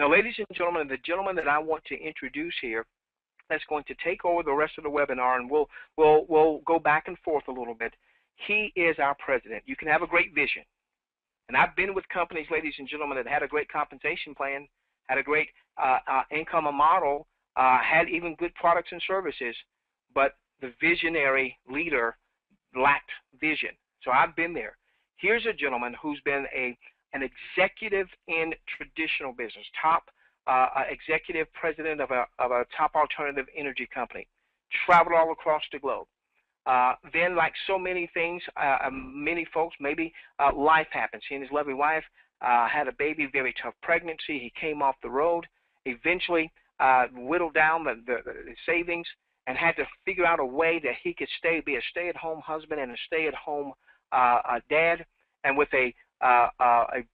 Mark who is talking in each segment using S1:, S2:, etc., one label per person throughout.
S1: Now, ladies and gentlemen, the gentleman that I want to introduce here that's going to take over the rest of the webinar, and we'll go back and forth a little bit. He is our president. You can have a great vision. And I've been with companies, ladies and gentlemen, that had a great compensation plan, had a great income model, had even good products and services, but the visionary leader lacked vision. So I've been there. Here's a gentleman who's been an executive in traditional business, top executive president of a top alternative energy company, traveled all across the globe. Then, like so many things, many folks, maybe life happens. He and his lovely wife had a baby, very tough pregnancy. He came off the road, eventually whittled down the savings, and had to figure out a way that he could be a stay-at-home husband and a stay-at-home dad. And with a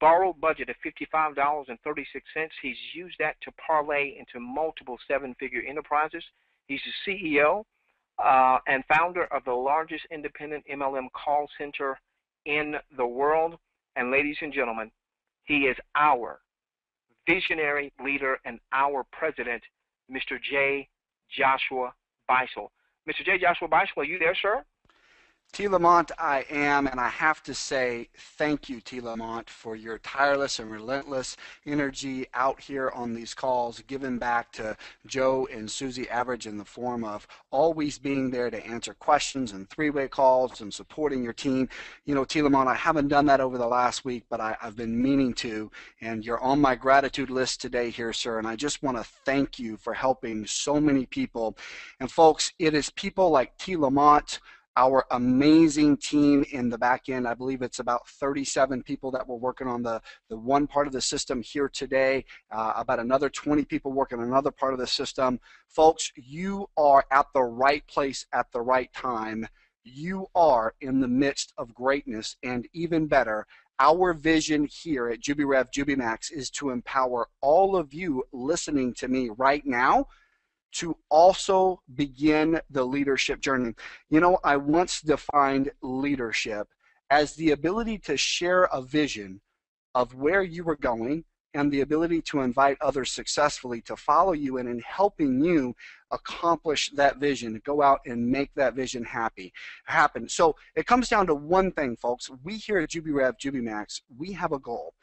S1: borrowed budget of $55.36, he's used that to parlay into multiple seven-figure enterprises. He's the CEO and founder of the largest independent MLM call center in the world. And ladies and gentlemen, he is our visionary leader and our president, Mr. J. Joshua Beisel. Mr. J. Joshua Beisel, are you there, sir?
S2: T. Lamont, I am, and I have to say thank you, T. Lamont, for your tireless and relentless energy out here on these calls, giving back to Joe and Susie Average in the form of always being there to answer questions and three-way calls and supporting your team. You know, T. Lamont, I haven't done that over the last week, but I've been meaning to, and you're on my gratitude list today here, sir, and I just want to thank you for helping so many people. And folks, it is people like T. Lamont, our amazing team in the back end. I believe it's about 37 people that were working on the one part of the system here today, about another 20 people working on another part of the system. Folks, you are at the right place at the right time. You are in the midst of greatness, and even better, our vision here at Jubi Rev, Jubi Max is to empower all of you listening to me right now to also begin the leadership journey. You know, I once defined leadership as the ability to share a vision of where you were going and the ability to invite others successfully to follow you and in helping you accomplish that vision, to go out and make that vision happen. So it comes down to one thing, folks. We here at Jubi Rev, Jubi Max, we have a goal.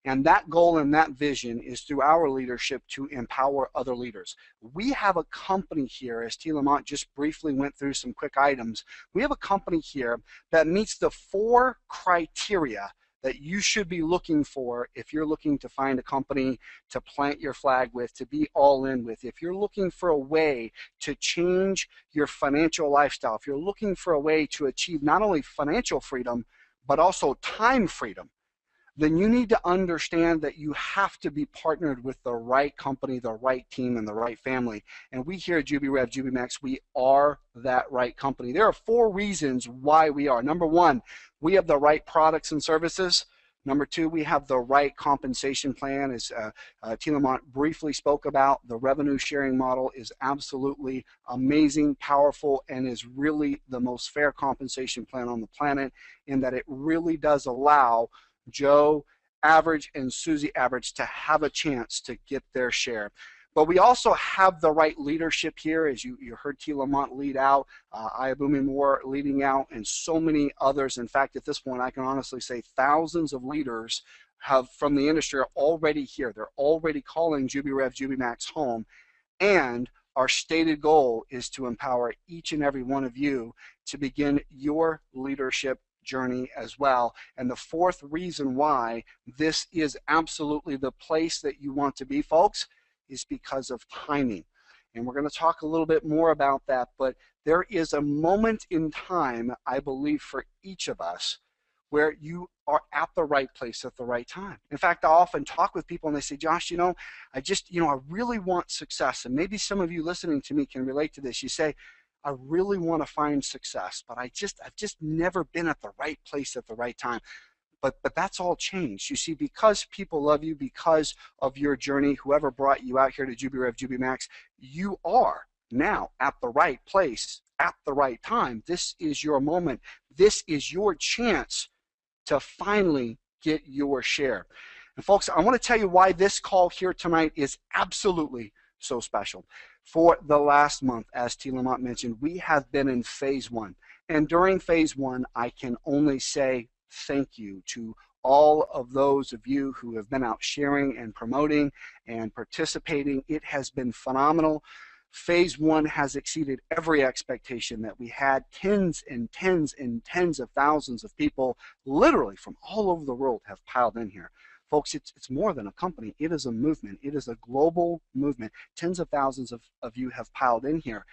S2: And that goal and that vision is through our leadership to empower other leaders. We have a company here, as T. Lamont just briefly went through some quick items. We have a company here that meets the 4 criteria that you should be looking for if you're looking to find a company to plant your flag with, to be all in with. If you're looking for a way to change your financial lifestyle, if you're looking for a way to achieve not only financial freedom, but also time freedom, then you need to understand that you have to be partnered with the right company, the right team, and the right family. And we here at Jubi Rev, Jubi Max, we are that right company. There are 4 reasons why we are. Number 1, we have the right products and services. Number 2, we have the right compensation plan. As T. Lamont briefly spoke about, the revenue sharing model is absolutely amazing, powerful, and is really the most fair compensation plan on the planet in that it really does allow Joe Average and Susie Average to have a chance to get their share. But we also have the right leadership here, as you heard T. Lamont lead out, Ayabumi Moore leading out, and so many others. In fact, at this point, I can honestly say thousands of leaders from the industry are already here. They're already calling Jubi Rev, Jubi Max home. And our stated goal is to empower each and every one of you to begin your leadership journey as well. And the 4th reason why this is absolutely the place that you want to be, folks, is because of timing. And we're going to talk a little bit more about that, but there is a moment in time, I believe, for each of us where you are at the right place at the right time. In fact, I often talk with people and they say, Josh, I really want success. And maybe some of you listening to me can relate to this. You say, I really want to find success, but I've just never been at the right place at the right time. But that's all changed. You see, because people love you, because of your journey, whoever brought you out here to Jubi Rev, Jubi Max, you are now at the right place at the right time. This is your moment. This is your chance to finally get your share. And folks, I want to tell you why this call here tonight is absolutely so special. For the last month, as T. Lamont mentioned, we have been in phase one. And during phase one, I can only say thank you to all of those of you who have been out sharing and promoting and participating. It has been phenomenal. Phase one has exceeded every expectation that we had. Tens and tens and tens of thousands of people, literally from all over the world, have piled in here. Folks, it's more than a company. It is a movement. It is a global movement. Tens of thousands of you have piled in here.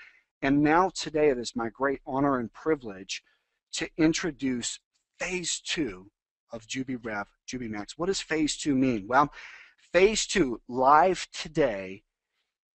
S2: And now today it is my great honor and privilege to introduce phase two of Jubi Rev, Jubi Max. What does phase two mean? Well, phase two, live today,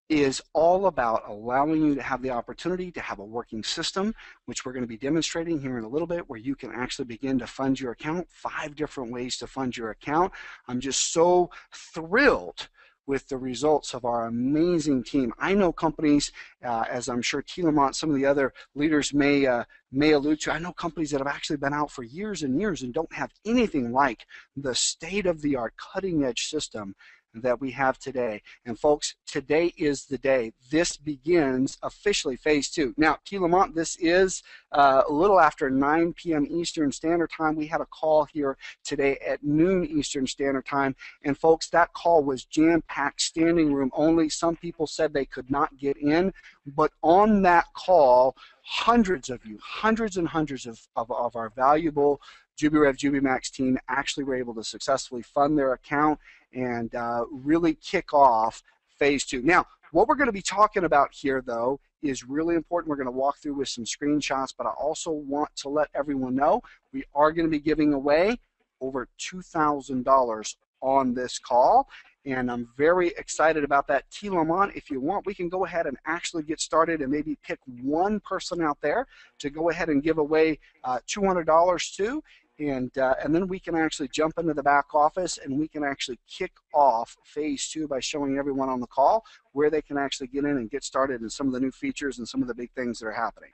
S2: is all about allowing you to have the opportunity to have a working system, which we're going to be demonstrating here in a little bit, where you can actually begin to fund your account. 5 different ways to fund your account. I'm just so thrilled with the results of our amazing team. I know companies, as I'm sure T. Lamont, some of the other leaders may allude to, I know companies that have actually been out for years and years and don't have anything like the state-of-the-art cutting-edge system that we have today. And folks, today is the day. This begins officially phase two. Now, T. Lamont, this is a little after 9 p.m. Eastern Standard Time. We had a call here today at noon Eastern Standard Time. And folks, that call was jam-packed, standing room only. Some people said they could not get in. But on that call, hundreds of you, hundreds and hundreds of our valuable JubiRev, JubiMax team actually were able to successfully fund their account and really kick off phase two. Now, what we're going to be talking about here, though, is really important. We're going to walk through with some screenshots, but I also want to let everyone know we are going to be giving away over $2,000 on this call, and I'm very excited about that. T. Lamont, if you want, we can go ahead and actually get started and maybe pick one person out there to go ahead and give away $200 to. And then we can actually jump into the back office and we can actually kick off phase two by showing everyone on the call where they can actually get in and get started and some of the new features and some of the big things that are happening.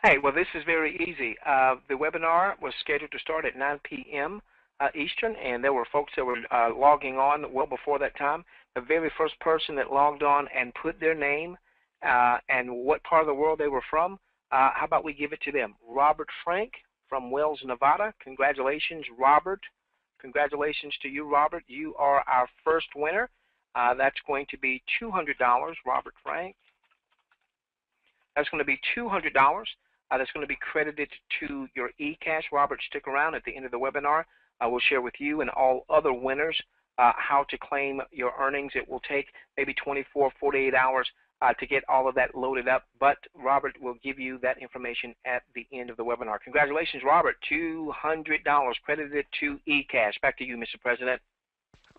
S1: Hey, well, this is very easy. The webinar was scheduled to start at 9 p.m. Eastern, and there were folks that were logging on well before that time. The very first person that logged on and put their name and what part of the world they were from, how about we give it to them? Robert Frank from Wells, Nevada. Congratulations, Robert. Congratulations to you, Robert. You are our first winner. That's going to be $200, Robert Frank. That's going to be $200. That's going to be credited to your eCash. Robert, stick around. At the end of the webinar, I will share with you and all other winners how to claim your earnings. It will take maybe 24, 48 hours to get all of that loaded up, but Robert will give you that information at the end of the webinar. Congratulations, Robert. $200 credited to eCash. Back to you, Mr. President.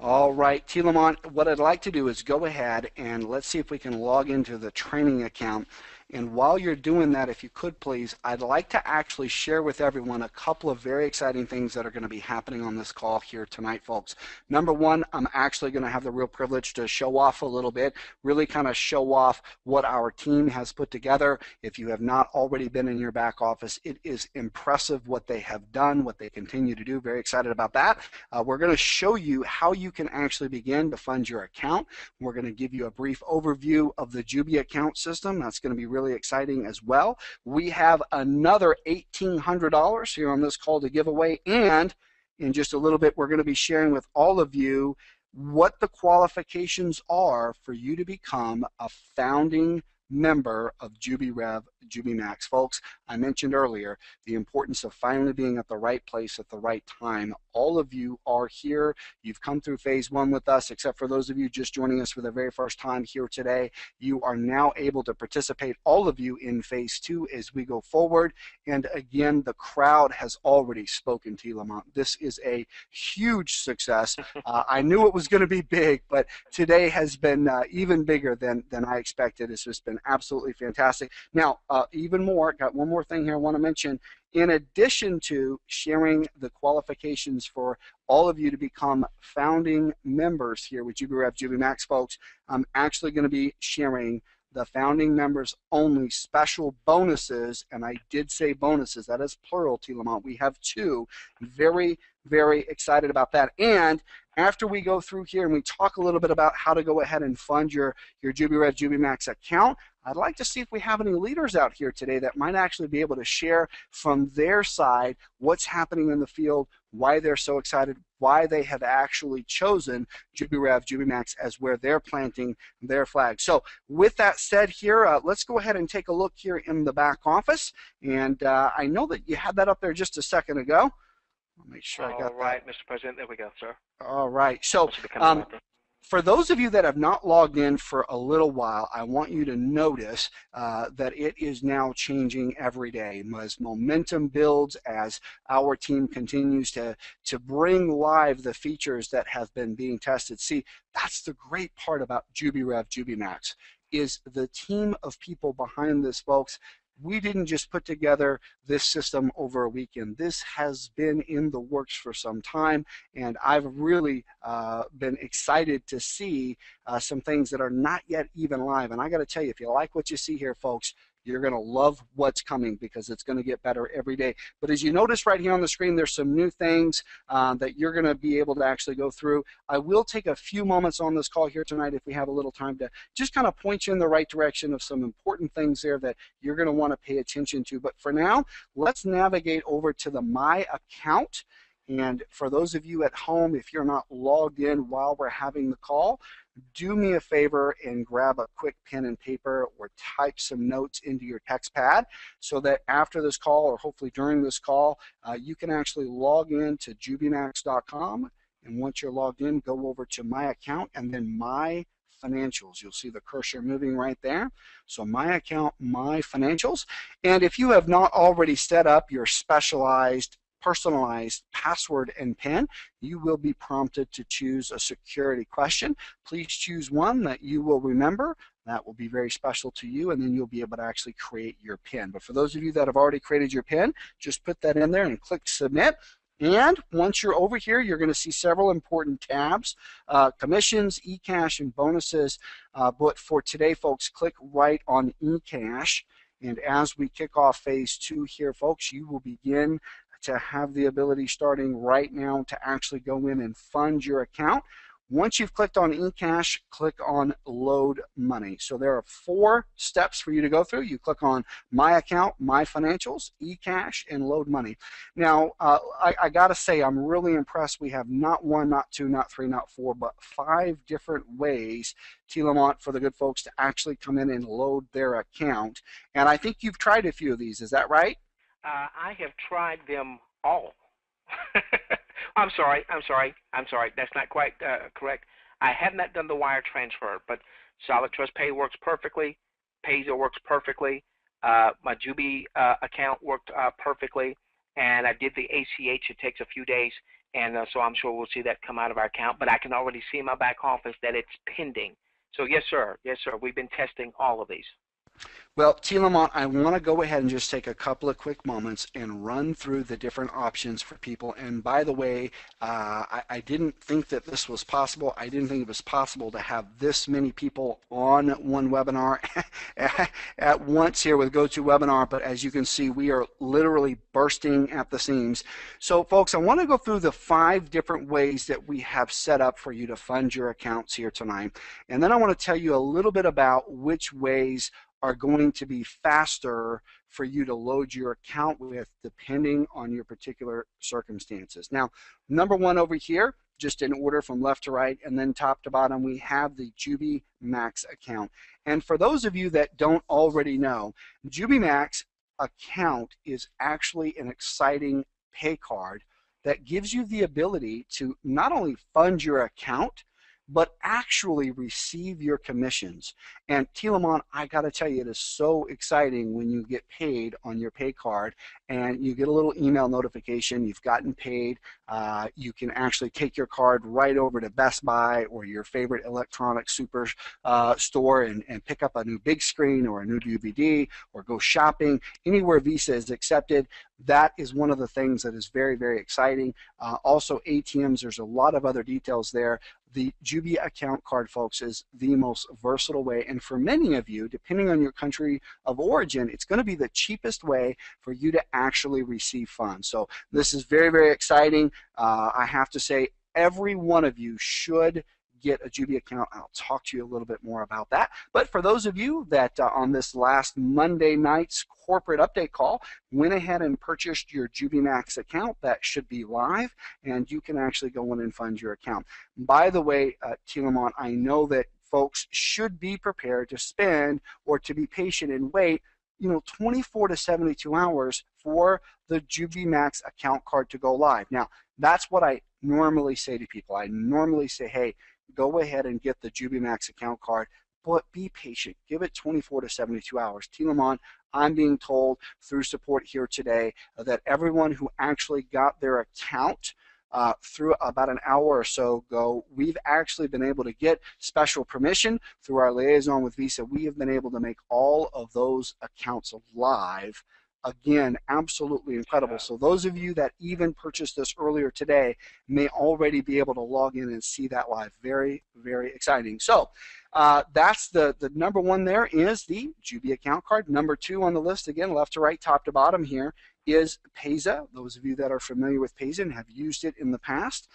S2: All right, T. Lamont, what I'd like to do is go ahead and let's see if we can log into the training account. And while you're doing that, if you could please, I'd like to actually share with everyone a couple of very exciting things that are going to be happening on this call here tonight, folks. Number one, I'm actually going to have the real privilege to show off a little bit, really kind of show off what our team has put together. If you have not already been in your back office, it is impressive what they have done, what they continue to do. Very excited about that. We're going to show you how you can actually begin to fund your account. We're going to give you a brief overview of the Jubi account system. That's going to be really exciting as well. We have another $1,800 here on this call to give away, and in just a little bit we're going to be sharing with all of you what the qualifications are for you to become a founding member of Jubi Rev, Jubi Max. Folks, I mentioned earlier the importance of finally being at the right place at the right time. All of you are here. You've come through phase one with us, except for those of you just joining us for the very first time here today. You are now able to participate, all of you, in phase two as we go forward. And again, the crowd has already spoken, T. Lamont. This is a huge success. I knew it was going to be big, but today has been even bigger than I expected. It's just been absolutely fantastic. Now, even more, got one more thing here I want to mention. In addition to sharing the qualifications for all of you to become founding members here with Jubi Rev, Jubi Max, folks, I'm actually going to be sharing the founding members only special bonuses, and I did say bonuses, that is plural, T. Lamont. We have 2. Very, very excited about that. And After we go through here and we talk a little bit about how to go ahead and fund your JubiRev, JubiMax account, I'd like to see if we have any leaders out here today that might actually be able to share from their side what's happening in the field, why they're so excited, why they have actually chosen JubiRev, JubiMax as where they're planting their flag. So with that said here, let's go ahead and take a look here in the back office. And I know that you had that up there just a second ago. I'll make sure I got that.
S1: All right, Mr. President, there we go, sir.
S2: All right. So for those of you that have not logged in for a little while, I want you to notice that it is now changing every day. As momentum builds, as our team continues to bring live the features that have been being tested. See, that's the great part about JubiRev, JubiMax, is the team of people behind this, folks. We didn't just put together this system over a weekend. This has been in the works for some time, and I've really been excited to see some things that are not yet even live. And I got to tell you, if you like what you see here, folks, you're going to love what's coming because it's going to get better every day. But as you notice right here on the screen, there's some new things that you're going to be able to actually go through. I will take a few moments on this call here tonight if we have a little time to just kind of point you in the right direction of some important things there that you're going to want to pay attention to. But for now, let's navigate over to the My Account. And for those of you at home, if you're not logged in while we're having the call, do me a favor and grab a quick pen and paper or type some notes into your text pad so that after this call or hopefully during this call, you can actually log in to JubiMax.com. And once you're logged in, go over to My Account and then My Financials. You'll see the cursor moving right there. So My Account, My Financials. And if you have not already set up your specialized personalized password and PIN, you will be prompted to choose a security question. Please choose one that you will remember. That will be very special to you, and then you'll be able to actually create your PIN. But for those of you that have already created your PIN, just put that in there and click Submit. And once you're over here, you're going to see several important tabs, commissions, eCash, and bonuses. But for today, folks, click right on eCash. And as we kick off phase 2 here, folks, you will begin to have the ability starting right now to actually go in and fund your account. Once you've clicked on eCash, click on Load Money. So there are 4 steps for you to go through. You click on My Account, My Financials, eCash, and Load Money. Now, I got to say, I'm really impressed. We have not 1, not 2, not 3, not 4, but 5 different ways, T. Lamont, for the good folks to actually come in and load their account. And I think you've tried a few of these. Is that right?
S1: I have tried them all. I'm sorry. That's not quite correct. I have not done the wire transfer, but Solid Trust Pay works perfectly. Payzer works perfectly. My Jubi account worked perfectly, and I did the ACH. It takes a few days, and so I'm sure we'll see that come out of our account. But I can already see in my back office that it's pending. So yes, sir. We've been testing all of these.
S2: Well, T. Lamont, I want to go ahead and just take a couple of quick moments and run through the different options for people. And by the way, I didn't think that this was possible. I didn't think it was possible to have this many people on one webinar at once here with GoToWebinar. But as you can see, we are literally bursting at the seams. So, folks, I want to go through the 5 different ways that we have set up for you to fund your accounts here tonight. And then I want to tell you a little bit about which ways are going to be faster for you to load your account with depending on your particular circumstances. Now, number 1 over here, just in order from left to right and then top to bottom, we have the Jubi Max account. And for those of you that don't already know, Jubi Max account is actually an exciting pay card that gives you the ability to not only fund your account, but actually receive your commissions. And T. Lamont, I got to tell you, it is so exciting when you get paid on your pay card and you get a little email notification you've gotten paid. You can actually take your card right over to Best Buy or your favorite electronic super store and pick up a new big screen or a new DVD or go shopping anywhere Visa is accepted. That is one of the things that is very, very exciting. Also, ATMs, there's a lot of other details there. The Jubi account card, folks, is the most versatile way, and for many of you, depending on your country of origin, it's going to be the cheapest way for you to actually receive funds. So this is very, very exciting. I have to say, every one of you should get a Jubi account. I'll talk to you a little bit more about that. But for those of you that on this last Monday night's corporate update call went ahead and purchased your Jubi Max account, that should be live, and you can actually go in and fund your account. By the way, Tilamont, I know that folks should be prepared to spend or to be patient and wait 24 to 72 hours for the Jubi Max account card to go live. Now, that's what I normally say to people. I normally say, hey, go ahead and get the Jubi Max account card, but be patient. Give it 24 to 72 hours. Tilamont, I'm being told through support here today that everyone who actually got their account through about an hour or so ago, we've actually been able to get special permission through our liaison with Visa. We have been able to make all of those accounts live. Again, absolutely incredible. So those of you that even purchased this earlier today may already be able to log in and see that live. Very, very exciting. So that's the number one there is the Jubi account card. Number two on the list, again, left to right, top to bottom here, is Payza. Those of you that are familiar with Payza and have used it in the past.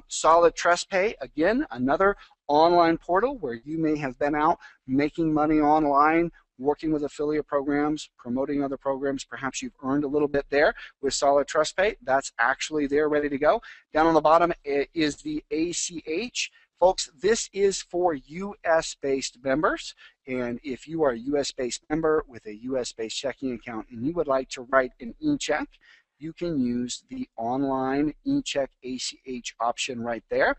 S2: Solid Trust Pay, again, another online portal where you may have been out making money online, working with affiliate programs, promoting other programs. Perhaps you've earned a little bit there with Solid Trust Pay. That's actually there, ready to go. Down on the bottom is the ACH. Folks, this is for U.S.-based members, and if you are a U.S.-based member with a U.S.-based checking account and you would like to write an e-check, you can use the online e-check ACH option right there.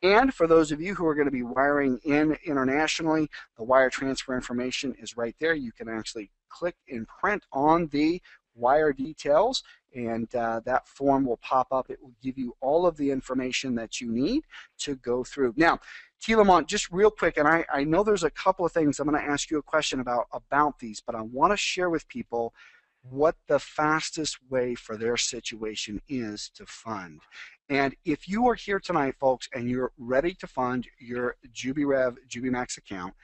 S2: And for those of you who are going to be wiring in internationally, the wire transfer information is right there. You can actually click and print on the wire details, and that form will pop up. It will give you all of the information that you need to go through. Now, Tilamont, just real quick, and I know there's a couple of things I'm going to ask you a question about these, but I want to share with people what the fastest way for their situation is to fund. And if you are here tonight, folks, and you're ready to fund your JubiRev, JubiMax account,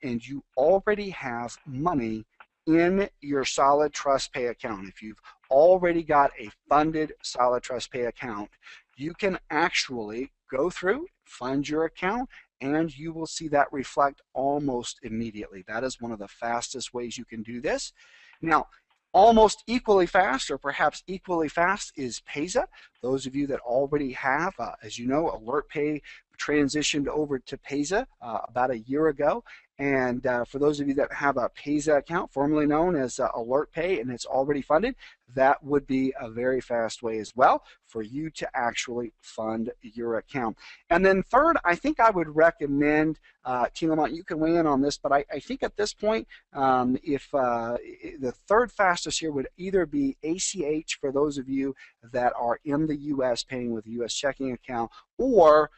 S2: and you already have money in your Solid Trust Pay account, if you've already got a funded Solid Trust Pay account, you can actually go through, fund your account, and you will see that reflect almost immediately. That is one of the fastest ways you can do this. Now, almost equally fast, or perhaps equally fast, is Payza. Those of you that already have, as you know, AlertPay transitioned over to Payza about a year ago. And for those of you that have a Payza account, formerly known as AlertPay, and it's already funded, that would be a very fast way as well for you to actually fund your account. And then third, I think I would recommend, Tilamont, you can weigh in on this, but I think at this point, if the third fastest here would either be ACH for those of you that are in the U.S. paying with a U.S. checking account, or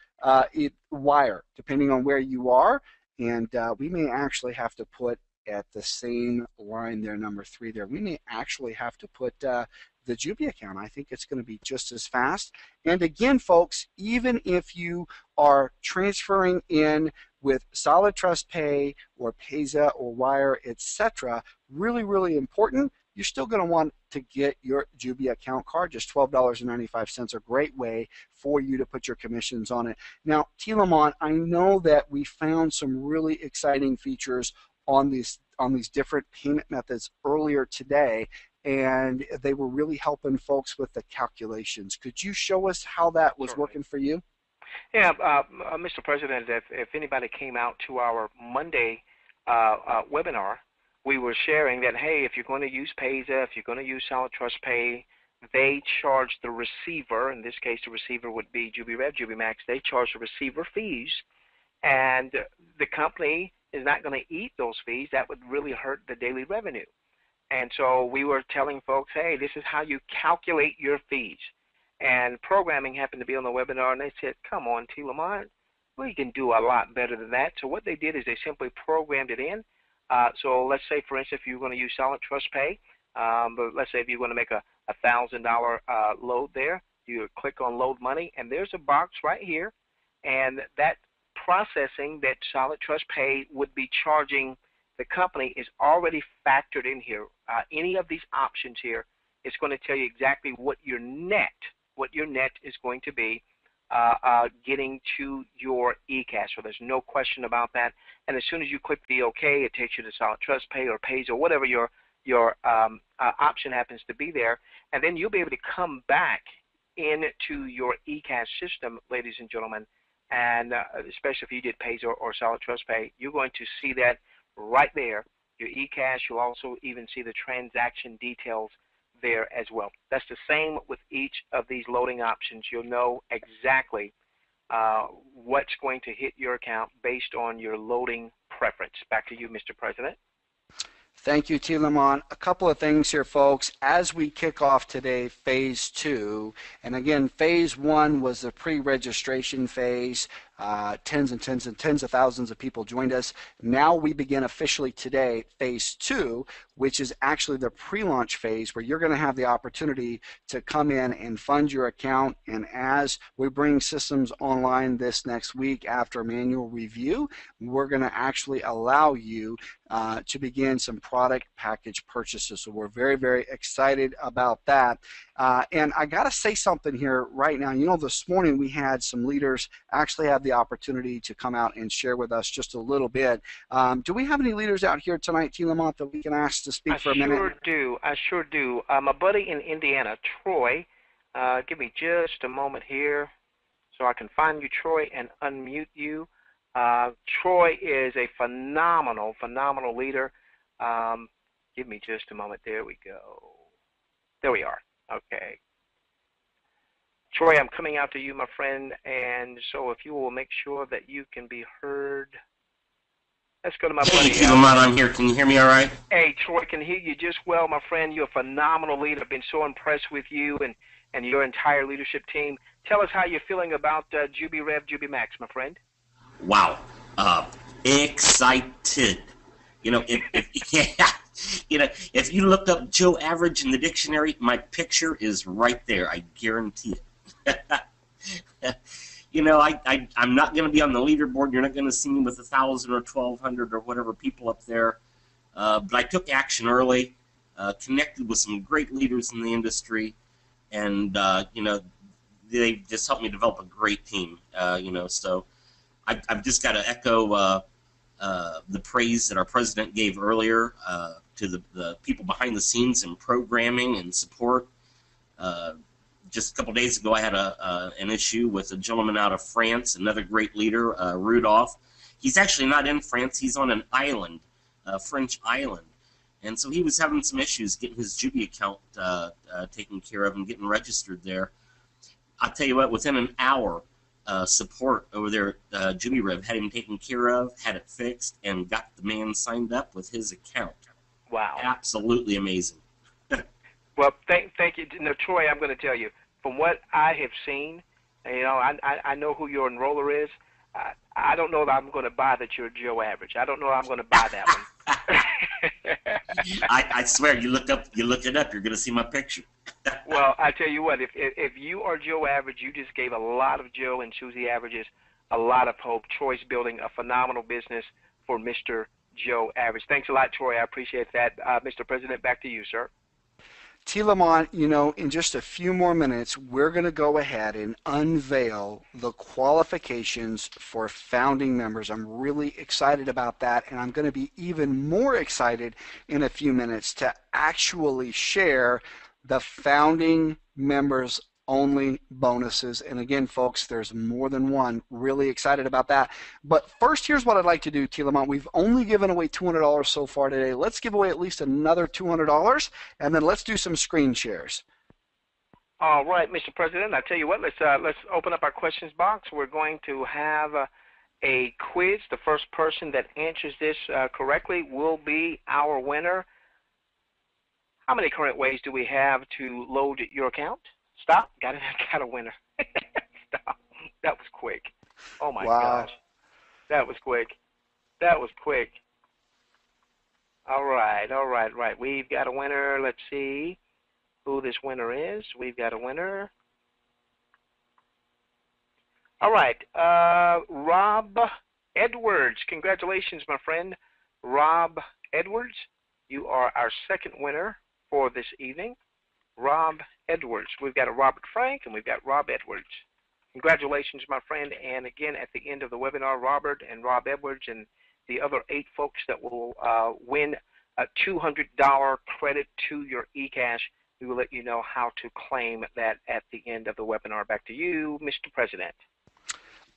S2: wire, depending on where you are. And we may actually have to put at the same line there, number 3 there, we may actually have to put the Jubi account. I think it's going to be just as fast. And again, folks, even if you are transferring in with Solid Trust Pay or Payza or Wire, etc., really, really important, you're still going to want to get your Jubi account card. Just $12.95, a great way for you to put your commissions on it. Now, Tilamont, I know that we found some really exciting features on these different payment methods earlier today, and they were really helping folks with the calculations. Could you show us how that was working for you?
S1: Yeah, Mr. President, if anybody came out to our Monday webinar, we were sharing that, hey, if you're going to use Payza, if you're going to use Solid Trust Pay, they charge the receiver. In this case, the receiver would be Jubi Rev, Jubi Max. They charge the receiver fees, and the company is not going to eat those fees. That would really hurt the daily revenue. And so we were telling folks, hey, this is how you calculate your fees. And programming happened to be on the webinar, and they said, come on, Tilamont, we can do a lot better than that. So what they did is they simply programmed it in. So let's say, for instance, if you're going to use Solid Trust Pay, but let's say if you want to make a $1,000 load there, you click on Load Money, and there's a box right here, and that processing that Solid Trust Pay would be charging the company is already factored in here. Any of these options here, it's going to tell you exactly what your net is going to be getting to your eCash. So there's no question about that. And as soon as you click the OK, it takes you to Solid Trust Pay or Pays or whatever your option happens to be there. And then you'll be able to come back into your eCash system, ladies and gentlemen, and especially if you did Pays or Solid Trust Pay, you're going to see that right there, your eCash. You'll also even see the transaction details there as well. That's the same with each of these loading options. You'll know exactly what's going to hit your account based on your loading preference. Back to you, Mr. President.
S2: Thank you, T. Lamont. A couple of things here, folks. As we kick off today, Phase 2, and again, Phase 1 was the pre-registration phase. Tens and tens and tens of thousands of people joined us. Now we begin officially today Phase 2, which is actually the pre-launch phase where you're going to have the opportunity to come in and fund your account. And as we bring systems online this next week after manual review, we're going to actually allow you to begin some product package purchases. So we're very, very excited about that. And I got to say something here right now. You know, this morning we had some leaders actually have the opportunity to come out and share with us just a little bit. Do we have any leaders out here tonight, T. Lamont, that we can ask to speak for a minute?
S1: I sure do. My buddy in Indiana, Troy, give me just a moment here so I can find you, Troy, and unmute you. Troy is a phenomenal leader. Give me just a moment. There we go. There we are. Okay. Troy, I'm coming out to you, my friend, and so if you will make sure that you can be heard. Let's go to my buddy.
S3: Hey, Lamont, I'm here. Can you hear me all right?
S1: Hey, Troy, can hear you just well, my friend. You're a phenomenal leader. I've been so impressed with you and your entire leadership team. Tell us how you're feeling about Jubi Rev, Jubi Max, my friend.
S3: Wow. Excited. You know, if you look up Joe Average in the dictionary, my picture is right there. I guarantee it. You know, I'm not going to be on the leaderboard. You're not going to see me with 1,000 or 1,200 or whatever people up there. But I took action early, connected with some great leaders in the industry, and you know, they just helped me develop a great team. You know, so I've just got to echo the praise that our president gave earlier to the people behind the scenes in programming and support. Just a couple days ago, I had an issue with a gentleman out of France, another great leader, Rudolph. He's actually not in France. He's on an island, a French island. And so he was having some issues getting his Jubi account taken care of and getting registered there. I'll tell you what, within an hour, support over there at Jubi Rev had him taken care of, had it fixed, and got the man signed up with his account.
S1: Wow.
S3: Absolutely amazing.
S1: Well, thank you. No, Troy, I'm going to tell you, from what I have seen, you know, I know who your enroller is. I don't know that I'm going to buy that you're Joe Average. I don't know I'm going to buy that one.
S3: I swear, you look it up, you're going to see my picture.
S1: Well, I tell you what, if you are Joe Average, you just gave a lot of Joe and Susie Averages a lot of hope. Troy's building a phenomenal business for Mr. Joe Average. Thanks a lot, Troy. I appreciate that. Mr. President, back to you, sir.
S2: T. Lamont, you know, in just a few more minutes, we're going to go ahead and unveil the qualifications for founding members. I'm really excited about that, and I'm going to be even more excited in a few minutes to actually share the founding members only bonuses. And again, folks, there's more than one. Really excited about that. But first, here's what I'd like to do, T. Lamont. We've only given away $200 so far today. Let's give away at least another $200, and then let's do some screen shares.
S1: All right, Mr. President, I tell you what, let's open up our questions box. We're going to have a quiz. The first person that answers this correctly will be our winner. How many current ways do we have to load your account? Stop. Got a winner. Stop. That was quick. Oh, my gosh. That was quick. That was quick. All right. We've got a winner. Let's see who this winner is. We've got a winner. All right. Rob Edwards. Congratulations, my friend. Rob Edwards, you are our second winner for this evening. Rob Edwards. We've got a Robert Frank, and we've got Rob Edwards. Congratulations, my friend. And again, at the end of the webinar, Robert and Rob Edwards and the other 8 folks that will win a $200 credit to your eCash, we will let you know how to claim that at the end of the webinar. Back to you, Mr. President.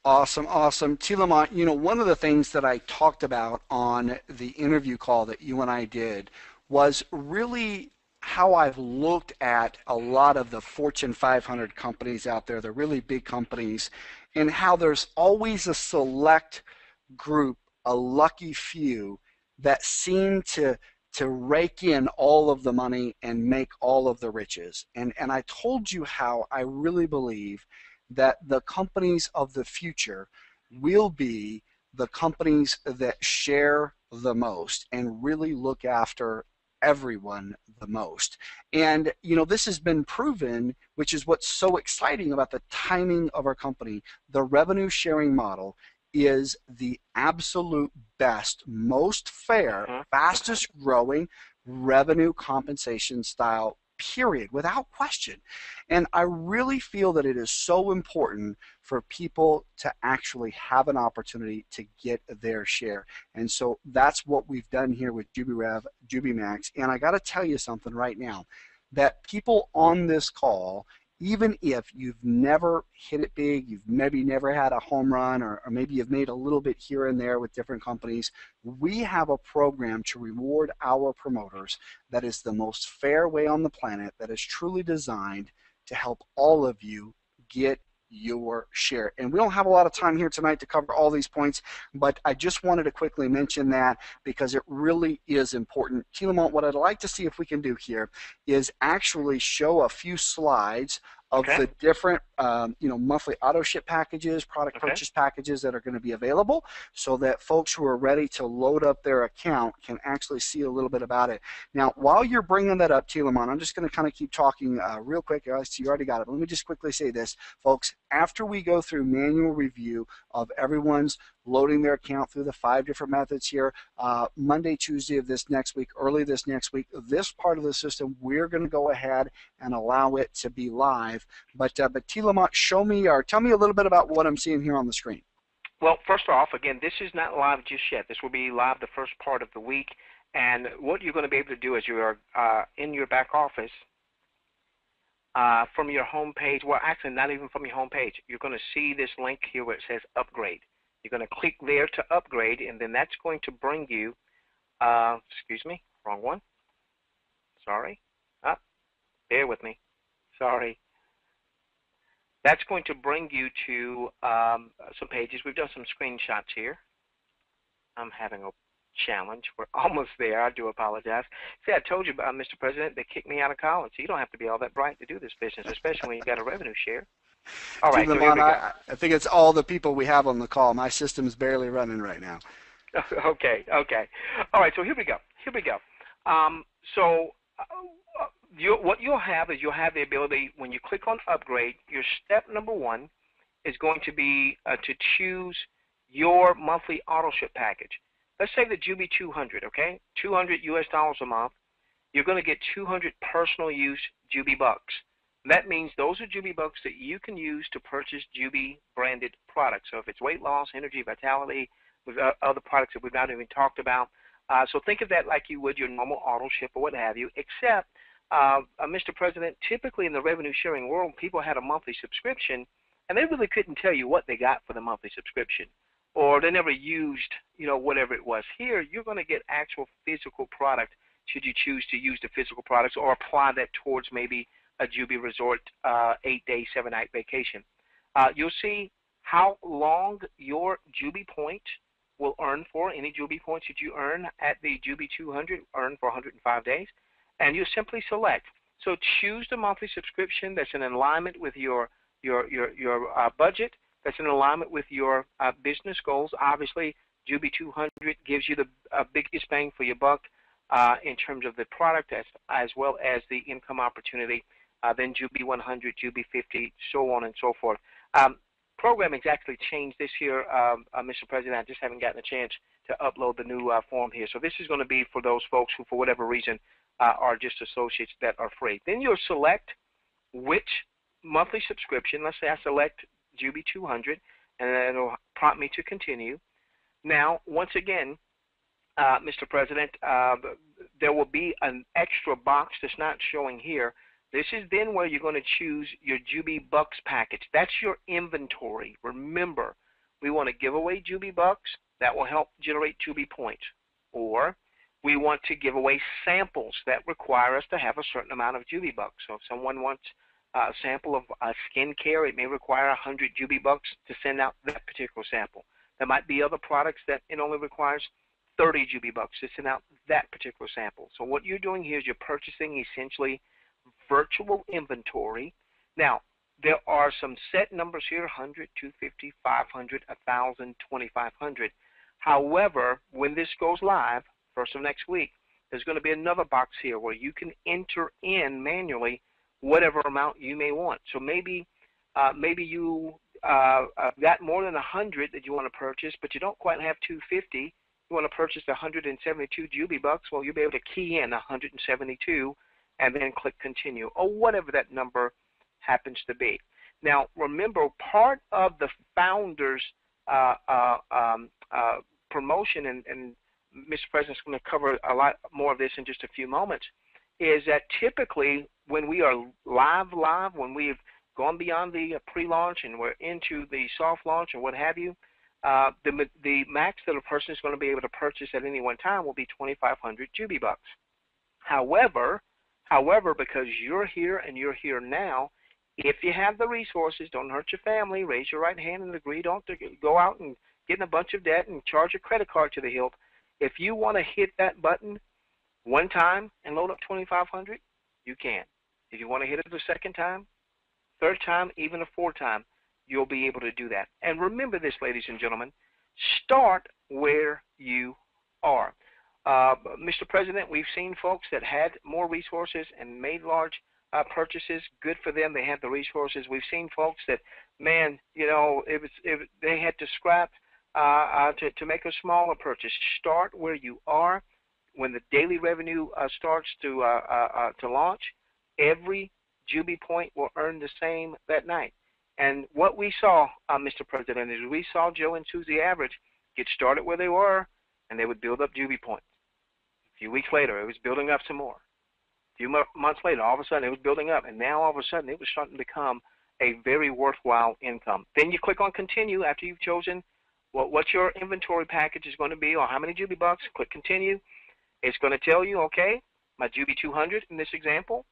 S2: Awesome, awesome. T. Lamont, you know, one of the things that I talked about on the interview call that you and I did was really how I've looked at a lot of the Fortune 500 companies out there, the really big companies, and how there's always a select group, a lucky few, that seem to rake in all of the money and make all of the riches. And I told you how I really believe that the companies of the future will be the companies that share the most and really look after everyone the most. And you know, this has been proven, which is what's so exciting about the timing of our company. The revenue sharing model is the absolute best, most fair, fastest growing revenue compensation style, period, without question. And I really feel that it is so important for people to actually have an opportunity to get their share. And so that's what we've done here with JubiRev, JubiMax. And I got to tell you something right now, that people on this call, even if you've never hit it big, you've maybe never had a home run, or maybe you've made a little bit here and there with different companies, we have a program to reward our promoters that is the most fair way on the planet, that is truly designed to help all of you get your share. And we don't have a lot of time here tonight to cover all these points, but I just wanted to quickly mention that because it really is important. T. Lamont, what I'd like to see if we can do here is actually show a few slides of the different monthly auto ship packages, product purchase packages that are going to be available, so that folks who are ready to load up their account can actually see a little bit about it. Now, while you're bringing that up, T. Lamont, I'm just going to kind of keep talking real quick. I see you already got it, but let me just quickly say this, folks. After we go through manual review of everyone's loading their account through the 5 different methods here, Monday, Tuesday of this next week, early this next week, this part of the system, we're going to go ahead and allow it to be live. But T. Lamont, show me or tell me a little bit about what I'm seeing here on the screen.
S1: Well, first off, again, this is not live just yet. This will be live the first part of the week. And what you're going to be able to do is you are in your back office, from your home page, well, actually not even from your home page. You're going to see this link here where it says upgrade. You're going to click there to upgrade, and then that's going to bring you, excuse me, wrong one. Sorry. Bear with me. Sorry. That's going to bring you to some pages. We've done some screenshots here. I'm having a challenge. We're almost there. I do apologize. See, I told you, Mr. President, they kicked me out of college. So you don't have to be all that bright to do this business, especially when you got a revenue share. All right, so here we go.
S2: I think it's all the people we have on the call. My system's barely running right now.
S1: Okay. All right, so here we go. What you'll have is you'll have the ability, when you click on upgrade, your step number 1 is going to be to choose your monthly auto ship package. Let's say the Jubi 200, okay? $200 a month. You're going to get 200 personal use Jubi bucks. That means those are Jubi bucks that you can use to purchase Jubi branded products. So if it's weight loss, energy, vitality, with other products that we've not even talked about. So think of that like you would your normal auto ship or what have you, except, Mr. President, typically in the revenue sharing world, people had a monthly subscription, and they really couldn't tell you what they got for the monthly subscription, or they never used, whatever it was. Here, you're going to get actual physical product should you choose to use the physical products or apply that towards maybe a Jubi Resort 8-day, 7-night vacation. You'll see how long your Jubi point will earn for. Any Jubi points that you earn at the Jubi 200 earn for 105 days. And you simply select. So choose the monthly subscription that's in alignment with your budget, that's in alignment with your business goals. Obviously, Jubi 200 gives you the biggest bang for your buck in terms of the product as well as the income opportunity. Then Jubi 100, Jubi 50, so on and so forth. Programming's actually changed this year, Mr. President. I just haven't gotten a chance to upload the new form here. So this is going to be for those folks who, for whatever reason, are just associates that are free. Then you'll select which monthly subscription. Let's say I select Jubi 200, and then it'll prompt me to continue. Now, once again, Mr. President, there will be an extra box that's not showing here. This is then where you're going to choose your Jubi Bucks package. That's your inventory. Remember, we want to give away Jubi Bucks. That will help generate Jubi points. Or we want to give away samples that require us to have a certain amount of Jubi Bucks. So if someone wants a sample of skincare, it may require 100 Jubi Bucks to send out that particular sample. There might be other products that it only requires 30 Jubi Bucks to send out that particular sample. So what you're doing here is you're purchasing essentially virtual inventory. Now, there are some set numbers here, 100, 250, 500, 1,000, 2,500. However, when this goes live, first of next week, there's going to be another box here where you can enter in manually whatever amount you may want. So maybe you got more than 100 that you want to purchase, but you don't quite have 250. You want to purchase 172 Jubi Bucks. Well, you'll be able to key in 172 and then click continue, or whatever that number happens to be. Now, remember, part of the founders promotion, and Mr. President's going to cover a lot more of this in just a few moments, is that typically when we are live, when we've gone beyond the pre-launch and we're into the soft launch and what have you, the max that a person is going to be able to purchase at any one time will be 2,500 Jubi Bucks. However, because you're here and you're here now, if you have the resources, don't hurt your family, raise your right hand and agree, don't go out and get in a bunch of debt and charge your credit card to the hilt. If you want to hit that button one time and load up 2,500, you can. If you want to hit it the second time, third time, even a fourth time, you'll be able to do that. And remember this, ladies and gentlemen, start where you are. Mr. President, we've seen folks that had more resources and made large purchases. Good for them. They had the resources. We've seen folks that, man, you know, they had to scrap to make a smaller purchase. Start where you are. When the daily revenue starts to launch, every Jubi point will earn the same that night. And what we saw, Mr. President, is we saw Joe and Susie Average get started where they were, and they would build up Jubi points. A few weeks later, it was building up some more. A few months later, all of a sudden, it was building up, and now all of a sudden, it was starting to become a very worthwhile income. Then you click on continue after you've chosen what your inventory package is going to be or how many Jubi Bucks. Click continue. It's going to tell you, okay, my Jubi 200 in this example,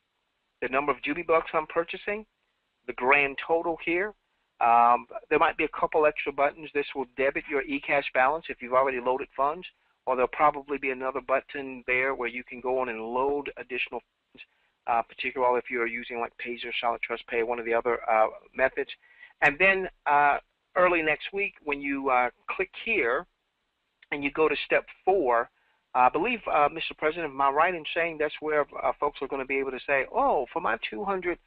S1: the number of Jubi Bucks I'm purchasing, the grand total here. There might be a couple extra buttons. This will debit your eCash balance if you've already loaded funds, or there'll probably be another button there where you can go on and load additional funds, particularly if you're using like Pazer, Solid Trust Pay, one of the other methods. And then early next week, when you click here and you go to step 4, I believe, Mr. President, am I right in saying that's where folks are going to be able to say, oh, for my $200,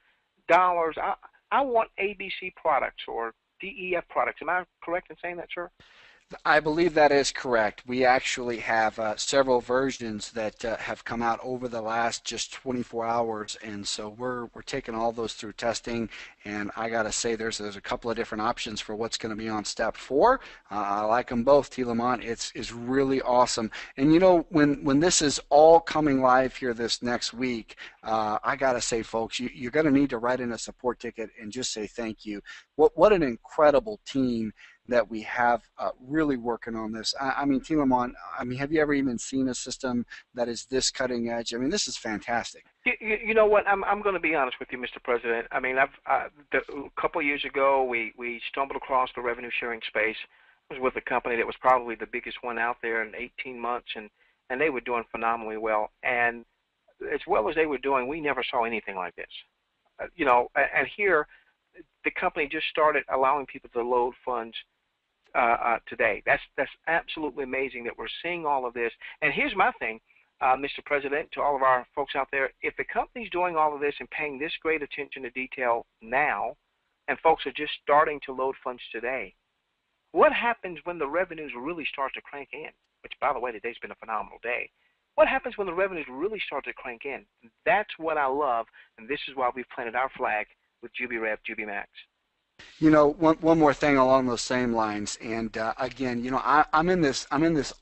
S1: I want ABC products or DEF products. Am I correct in saying that, sir?
S2: I believe that is correct. We actually have several versions that have come out over the last just 24 hours, and so we're taking all those through testing. And I got to say, there's a couple of different options for what's going to be on step 4. I like them both, T. Lamont. It's really awesome. And you know, when this is all coming live here this next week, I got to say, folks, you're going to need to write in a support ticket and just say thank you. What an incredible team that we have really working on this. I mean, T. Lamont, I mean, have you ever even seen a system that is this cutting edge? I mean, this is fantastic.
S1: You know what? I'm going to be honest with you, Mr. President. I mean, a couple of years ago, we stumbled across the revenue sharing space. I was with a company that was probably the biggest one out there in 18 months, and they were doing phenomenally well. And as well as they were doing, we never saw anything like this. You know, and here, the company just started allowing people to load funds today. That's absolutely amazing that we're seeing all of this. And here's my thing, Mr. President, to all of our folks out there, if the company's doing all of this and paying this great attention to detail now, and folks are just starting to load funds today, what happens when the revenues really start to crank in? Which, by the way, today's been a phenomenal day. What happens when the revenues really start to crank in? That's what I love, and this is why we've planted our flag with Jubi Rev, Jubi Max.
S2: You know, one more thing along those same lines, and again, you know, I'm in this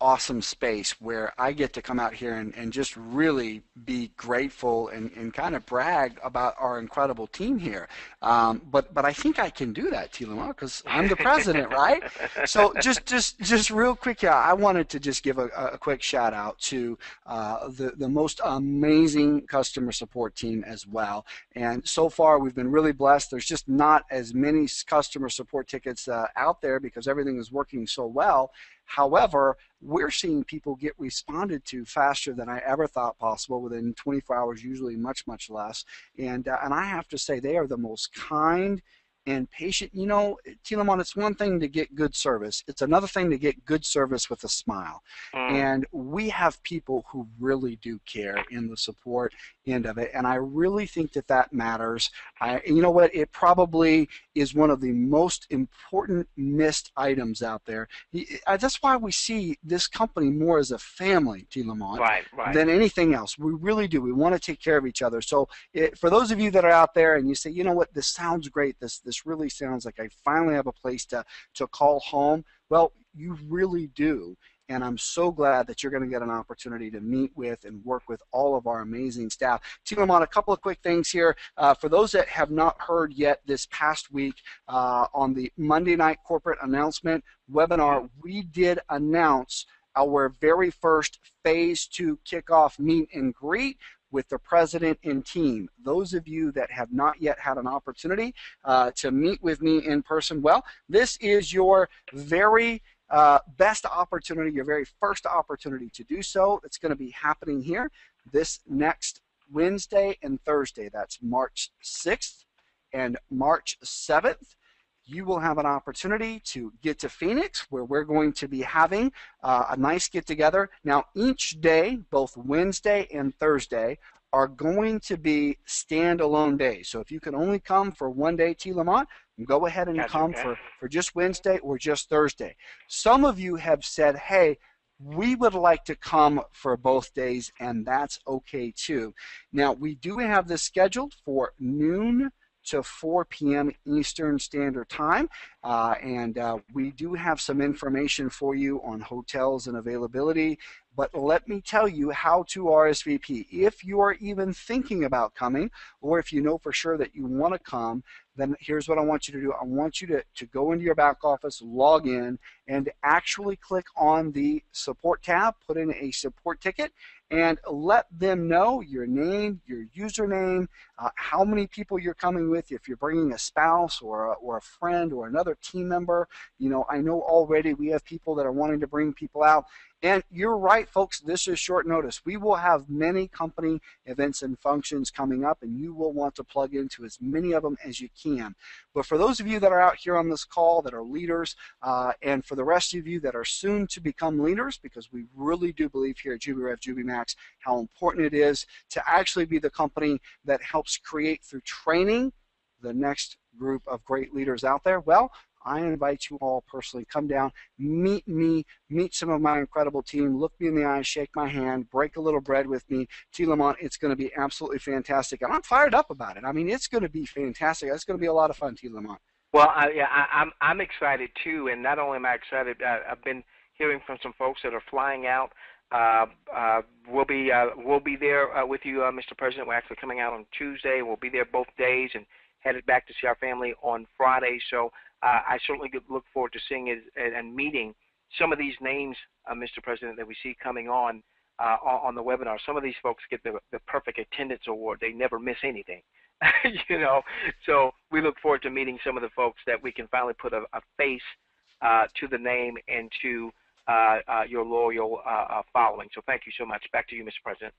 S2: awesome space where I get to come out here and just really be grateful and kind of brag about our incredible team here. But I think I can do that, Tilama, because I'm the president, right? So just real quick, yeah, I wanted to just give a quick shout out to the most amazing customer support team as well. And so far, we've been really blessed. There's just not as many customer support tickets out there because everything is working so well. However, we're seeing people get responded to faster than I ever thought possible, within 24 hours, usually much, much less. And I have to say, they are the most kind and patient. You know, Tilamon, it's one thing to get good service. It's another thing to get good service with a smile. And we have people who really do care in the support end of it, and I really think that that matters. You know what? It probably is one of the most important missed items out there. That's why we see this company more as a family, T. Lamont,
S1: right.
S2: than anything else. We really do. We want to take care of each other. So for those of you that are out there and you say, you know what, this sounds great. This really sounds like I finally have a place to call home. Well, you really do. And I'm so glad that you're going to get an opportunity to meet with and work with all of our amazing staff. Tilamon, a couple of quick things here. For those that have not heard yet, this past week on the Monday night corporate announcement webinar, we did announce our very first phase 2 kickoff meet and greet with the president and team. Those of you that have not yet had an opportunity to meet with me in person, well, this is your very best opportunity, your very first opportunity to do so. It's going to be happening here this next Wednesday and Thursday. That's March 6th and March 7th. You will have an opportunity to get to Phoenix, where we're going to be having a nice get-together. Now, each day, both Wednesday and Thursday, are going to be standalone days. So if you can only come for one day, T. Lamont, go ahead and come for just Wednesday or just Thursday. Some of you have said, hey, we would like to come for both days, and that's okay too. Now, we do have this scheduled for noon to 4 p.m. Eastern Standard Time, and we do have some information for you on hotels and availability. But let me tell you how to RSVP. If you are even thinking about coming, or if you know for sure that you want to come, then here's what I want you to do. I want you to go into your back office, log in, and actually click on the support tab, put in a support ticket, and let them know your name, your username, how many people you're coming with, if you're bringing a spouse or a friend or another team member. You know, I know already we have people that are wanting to bring people out. And you're right, folks, this is short notice. We will have many company events and functions coming up, and you will want to plug into as many of them as you can. But for those of you that are out here on this call that are leaders, and for the rest of you that are soon to become leaders, because we really do believe here at JubiRev, JubiMax, how important it is to actually be the company that helps create through training the next group of great leaders out there. Well, I invite you all personally, come down, meet me, meet some of my incredible team, look me in the eyes, shake my hand, break a little bread with me. T. Lamont, it's going to be absolutely fantastic. And I'm fired up about it. I mean, it's going to be fantastic. It's going to be a lot of fun, T. Lamont.
S1: Well, I'm excited too, and not only am I excited, I've been hearing from some folks that are flying out. We'll be there with you, Mr. President. We're actually coming out on Tuesday. We'll be there both days and headed back to see our family on Friday. So I certainly look forward to seeing it and meeting some of these names, Mr. President, that we see coming on the webinar. Some of these folks get the perfect attendance award. They never miss anything, you know. So we look forward to meeting some of the folks that we can finally put a face to the name and to your loyal following. So thank you so much. Back to you, Mr. President.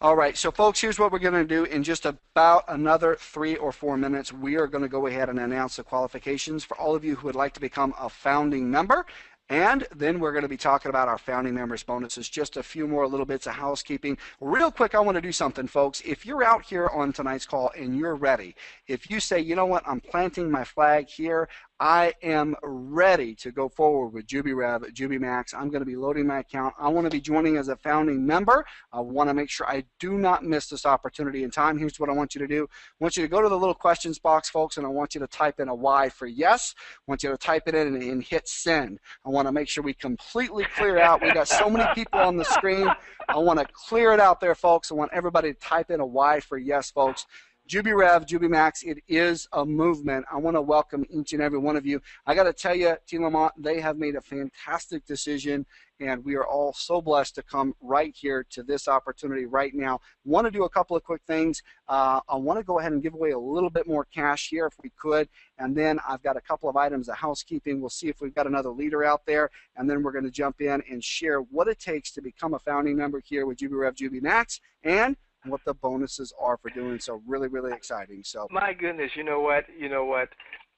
S2: All right, so folks, here's what we're going to do. In just about another 3 or 4 minutes, we are going to go ahead and announce the qualifications for all of you who would like to become a founding member. And then we're going to be talking about our founding members bonuses. Just a few more little bits of housekeeping. Real quick, I want to do something, folks. If you're out here on tonight's call and you're ready, if you say, you know what, I'm planting my flag here, I am ready to go forward with Jubi Rev, Jubi Max. I'm going to be loading my account. I want to be joining as a founding member. I want to make sure I do not miss this opportunity in time. Here's what I want you to do. I want you to go to the little questions box, folks, and I want you to type in a Y for yes. I want you to type it in and hit send. I want to make sure we completely clear out. We got so many people on the screen. I want to clear it out there, folks. I want everybody to type in a Y for yes, folks. Jubi Rev, Jubi Max, it is a movement. I want to welcome each and every one of you. I got to tell you, T. Lamont, they have made a fantastic decision, and we are all so blessed to come right here to this opportunity right now. Want to do a couple of quick things. I want to go ahead and give away a little bit more cash here if we could, and then I've got a couple of items of housekeeping. We'll see if we've got another leader out there, and then we're going to jump in and share what it takes to become a founding member here with Jubi Rev, Jubi Max, and what the bonuses are for doing so. Really, really exciting. So
S1: my goodness, you know what?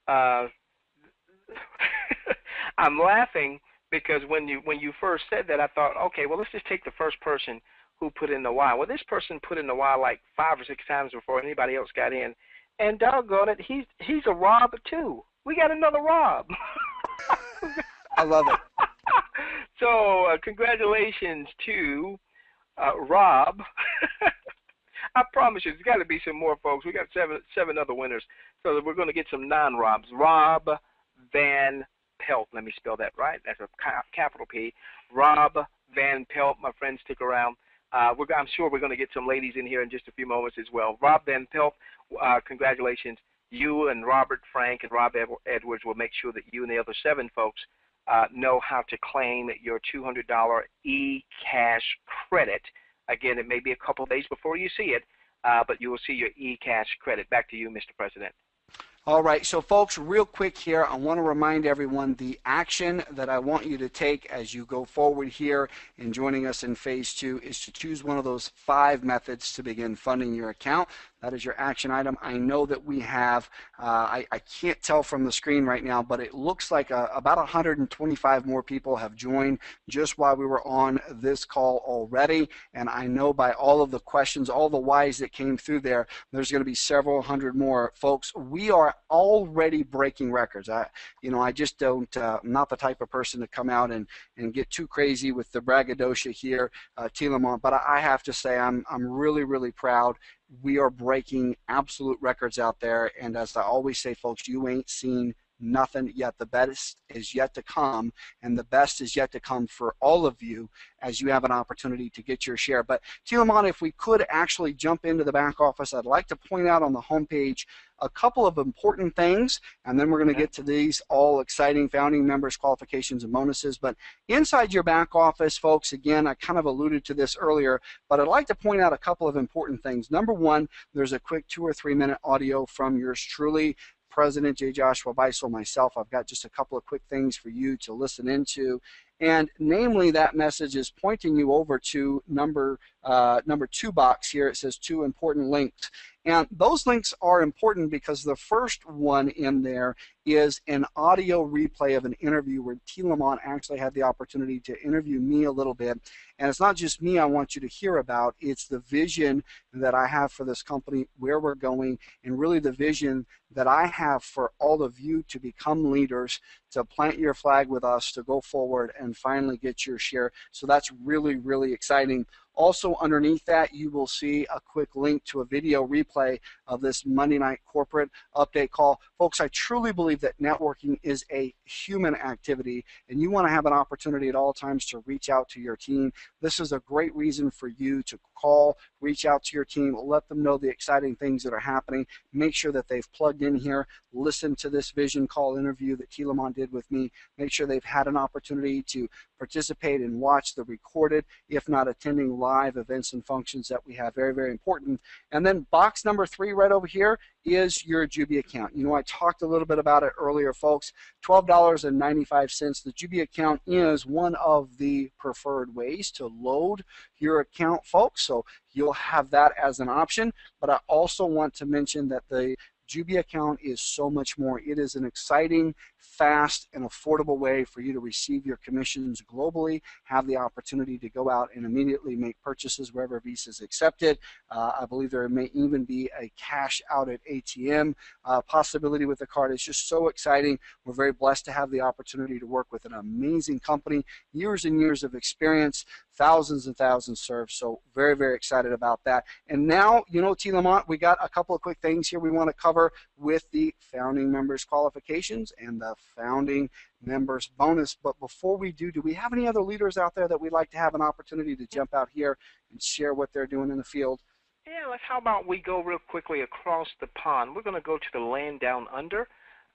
S1: I'm laughing because when you first said that, I thought, okay, well, let's just take the first person who put in the Y. Well, this person put in the Y like 5 or 6 times before anybody else got in, and doggone it, he's a Rob too. We got another Rob.
S2: I love it.
S1: So congratulations to Rob. I promise you, there's got to be some more folks. We got seven other winners, so we're going to get some non-Robs. Rob Van Pelt. Let me spell that right. That's a capital P. Rob Van Pelt. My friends, stick around. I'm sure we're going to get some ladies in here in just a few moments as well. Rob Van Pelt, congratulations. You and Robert Frank and Rob Edwards will make sure that you and the other 7 folks know how to claim your $200 e-cash credit. Again, it may be a couple of days before you see it, but you will see your e-cash credit. Back to you, Mr. President.
S2: All right, so folks, real quick here, I want to remind everyone the action that I want you to take as you go forward here in joining us in Phase 2 is to choose one of those 5 methods to begin funding your account. That is your action item. I know that we have, I can't tell from the screen right now, but it looks like about 125 more people have joined just while we were on this call already. And I know by all of the questions, all the whys that came through there, there's going to be several hundred more. Folks, we are already breaking records. I just don't, I'm not the type of person to come out and get too crazy with the braggadocio here, T. Lamont, but I have to say I'm really, really proud. We are breaking absolute records out there, and as I always say, folks, you ain't seen nothing yet. The best is yet to come, and the best is yet to come for all of you as you have an opportunity to get your share. But T. Lamont, if we could actually jump into the back office, I'd like to point out on the homepage a couple of important things, and then we're going to get to these all exciting founding members, qualifications, and bonuses. But inside your back office, folks, again, I kind of alluded to this earlier, but I'd like to point out a couple of important things. Number one, there's a quick 2 or 3 minute audio from yours truly, President J. Joshua Beisel, myself. I've got just a couple of quick things for you to listen into. And namely, that message is pointing you over to number 2 box here. It says 2 important links. And those links are important because the first one in there is an audio replay of an interview where T. Lamont actually had the opportunity to interview me a little bit. And it's not just me I want you to hear about, it's the vision that I have for this company, where we're going, and really the vision that I have for all of you to become leaders, to plant your flag with us, to go forward and finally get your share. So that's really, really exciting. Also underneath that, you will see a quick link to a video replay of this Monday night corporate update call. Folks, I truly believe that networking is a human activity, and you want to have an opportunity at all times to reach out to your team. This is a great reason for you to call, reach out to your team, let them know the exciting things that are happening, make sure that they've plugged in here, listen to this vision call interview that T. Lamont did with me, make sure they've had an opportunity to participate and watch the recorded, if not attending live events and functions that we have. Very, very important. And then box number 3 right over here is your Jubi account. You know, I talked a little bit about it earlier, folks. $12.95. The Jubi account is one of the preferred ways to load your account, folks. So you'll have that as an option. But I also want to mention that the Jubi account is so much more. It is an exciting, fast, and affordable way for you to receive your commissions globally, have the opportunity to go out and immediately make purchases wherever Visa is accepted. I believe there may even be a cash out at ATM possibility with the card. It's just so exciting. We're very blessed to have the opportunity to work with an amazing company, years and years of experience, thousands and thousands served. So very, very excited about that. And now, you know, T. Lamont, we got a couple of quick things here we want to cover with the founding members qualifications and the founding members bonus. But before we do we have any other leaders out there that we'd like to have an opportunity to jump out here and share what they're doing in the field?
S1: Yeah, how about we go real quickly across the pond? We're going to go to the land down under.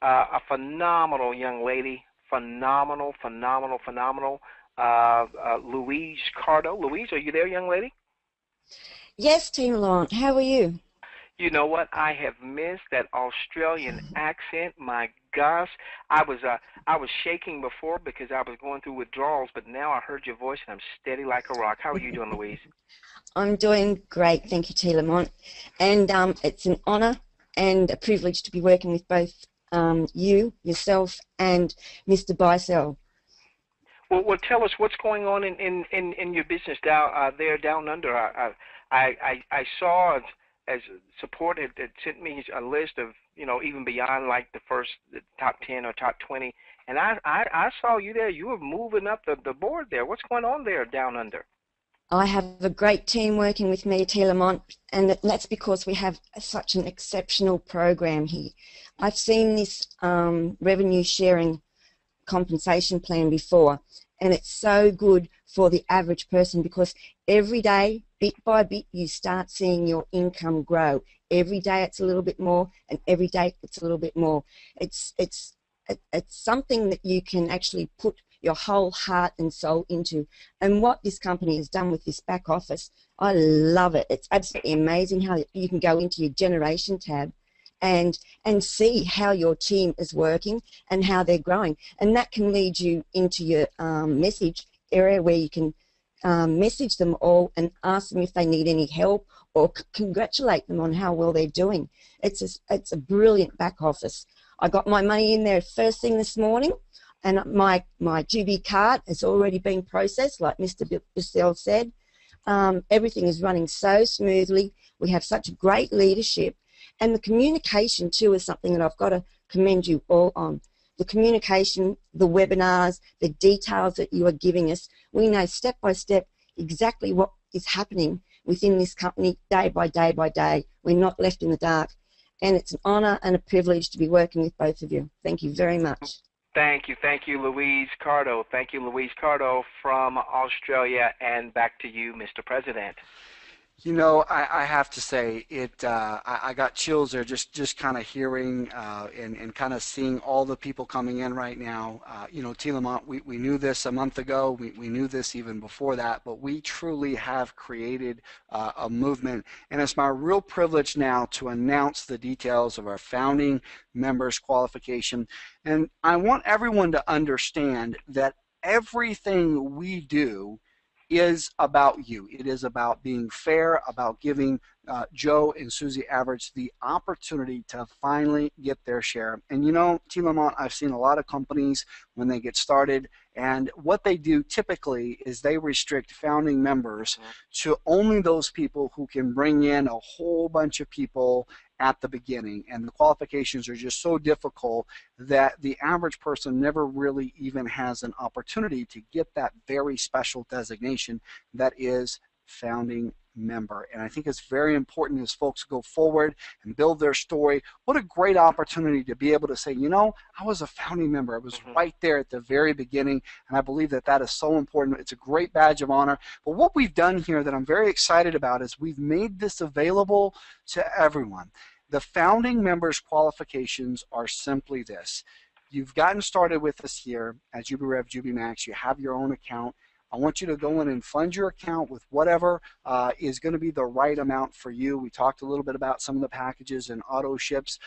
S1: A phenomenal young lady, phenomenal. Louise Cardo. Louise, are you there, young lady?
S4: Yes, Team Laurent. How are you?
S1: You know what? I have missed that Australian accent. My gosh, I was shaking before because I was going through withdrawals, but now I heard your voice and I'm steady like a rock. How are you doing, Louise?
S4: I'm doing great, thank you, T. Lamont. And it's an honour and a privilege to be working with both you, yourself, and Mr. Bicel.
S1: Well, tell us what's going on in your business down there down under. I saw as support had sent me a list of, you know, even beyond like the top 10 or top 20, and I saw you there. You were moving up the board there. What's going on there down under?
S4: I have a great team working with me, T. Lamont, and that's because we have such an exceptional program here. I've seen this revenue sharing compensation plan before, and it's so good for the average person because every day, bit by bit, you start seeing your income grow. Every day it's a little bit more, and every day it's a little bit more. It's something that you can actually put your whole heart and soul into. And what this company has done with this back office, I love it. It's absolutely amazing how you can go into your generation tab and see how your team is working and how they're growing. And that can lead you into your message area where you can message them all and ask them if they need any help or congratulate them on how well they're doing. It's a brilliant back office. I got my money in there first thing this morning, and my Jubi card has already been processed, like Mr. Bissell said. Everything is running so smoothly. We have such great leadership. And the communication, too, is something that I've got to commend you all on. The communication, the webinars, the details that you are giving us. We know step by step exactly what is happening within this company day by day by day. We're not left in the dark. And it's an honour and a privilege to be working with both of you. Thank you very much.
S1: Thank you, Louise Cardo. Thank you, Louise Cardo from Australia, and back to you, Mr. President.
S2: You know, I have to say, I got chills there just kind of hearing and kind of seeing all the people coming in right now. You know, T. Lamont, we knew this a month ago. We knew this even before that, but we truly have created a movement. And it's my real privilege now to announce the details of our founding members qualification. And I want everyone to understand that everything we do is about you. It is about being fair, about giving Joe and Susie Average the opportunity to finally get their share. And you know, T. Lamont, I've seen a lot of companies when they get started, and what they do typically is they restrict founding members to only those people who can bring in a whole bunch of people at the beginning, and the qualifications are just so difficult that the average person never really even has an opportunity to get that very special designation that is founding member. And I think it's very important as folks go forward and build their story. What a great opportunity to be able to say, you know, I was a founding member. I was right there at the very beginning, and I believe that that is so important. It's a great badge of honor. But what we've done here that I'm very excited about is we've made this available to everyone. The founding members qualifications are simply this. You've gotten started with us here at Jubi Rev, Jubi Max. You have your own account. I want you to go in and fund your account with whatever is going to be the right amount for you. We talked a little bit about some of the packages and auto ships,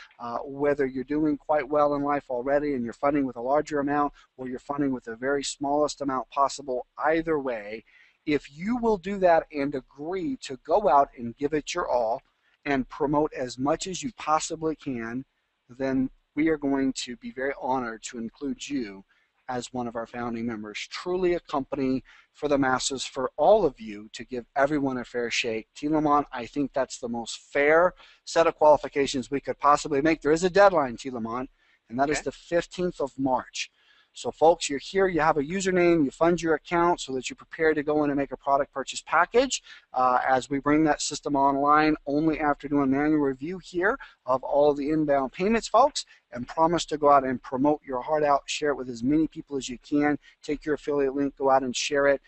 S2: whether you're doing quite well in life already and you're funding with a larger amount or you're funding with the very smallest amount possible. Either way, if you will do that and agree to go out and give it your all and promote as much as you possibly can, then we are going to be very honored to include you as one of our founding members. Truly a company for the masses, for all of you, to give everyone a fair shake. Telamon, I think that's the most fair set of qualifications we could possibly make. There is a deadline, Telamon, and that is the 15th of March. So folks, you're here, you have a username, you fund your account so that you're prepared to go in and make a product purchase package as we bring that system online only after doing manual review here of all the inbound payments, folks, and promise to go out and promote your heart out, share it with as many people as you can, take your affiliate link, go out and share it.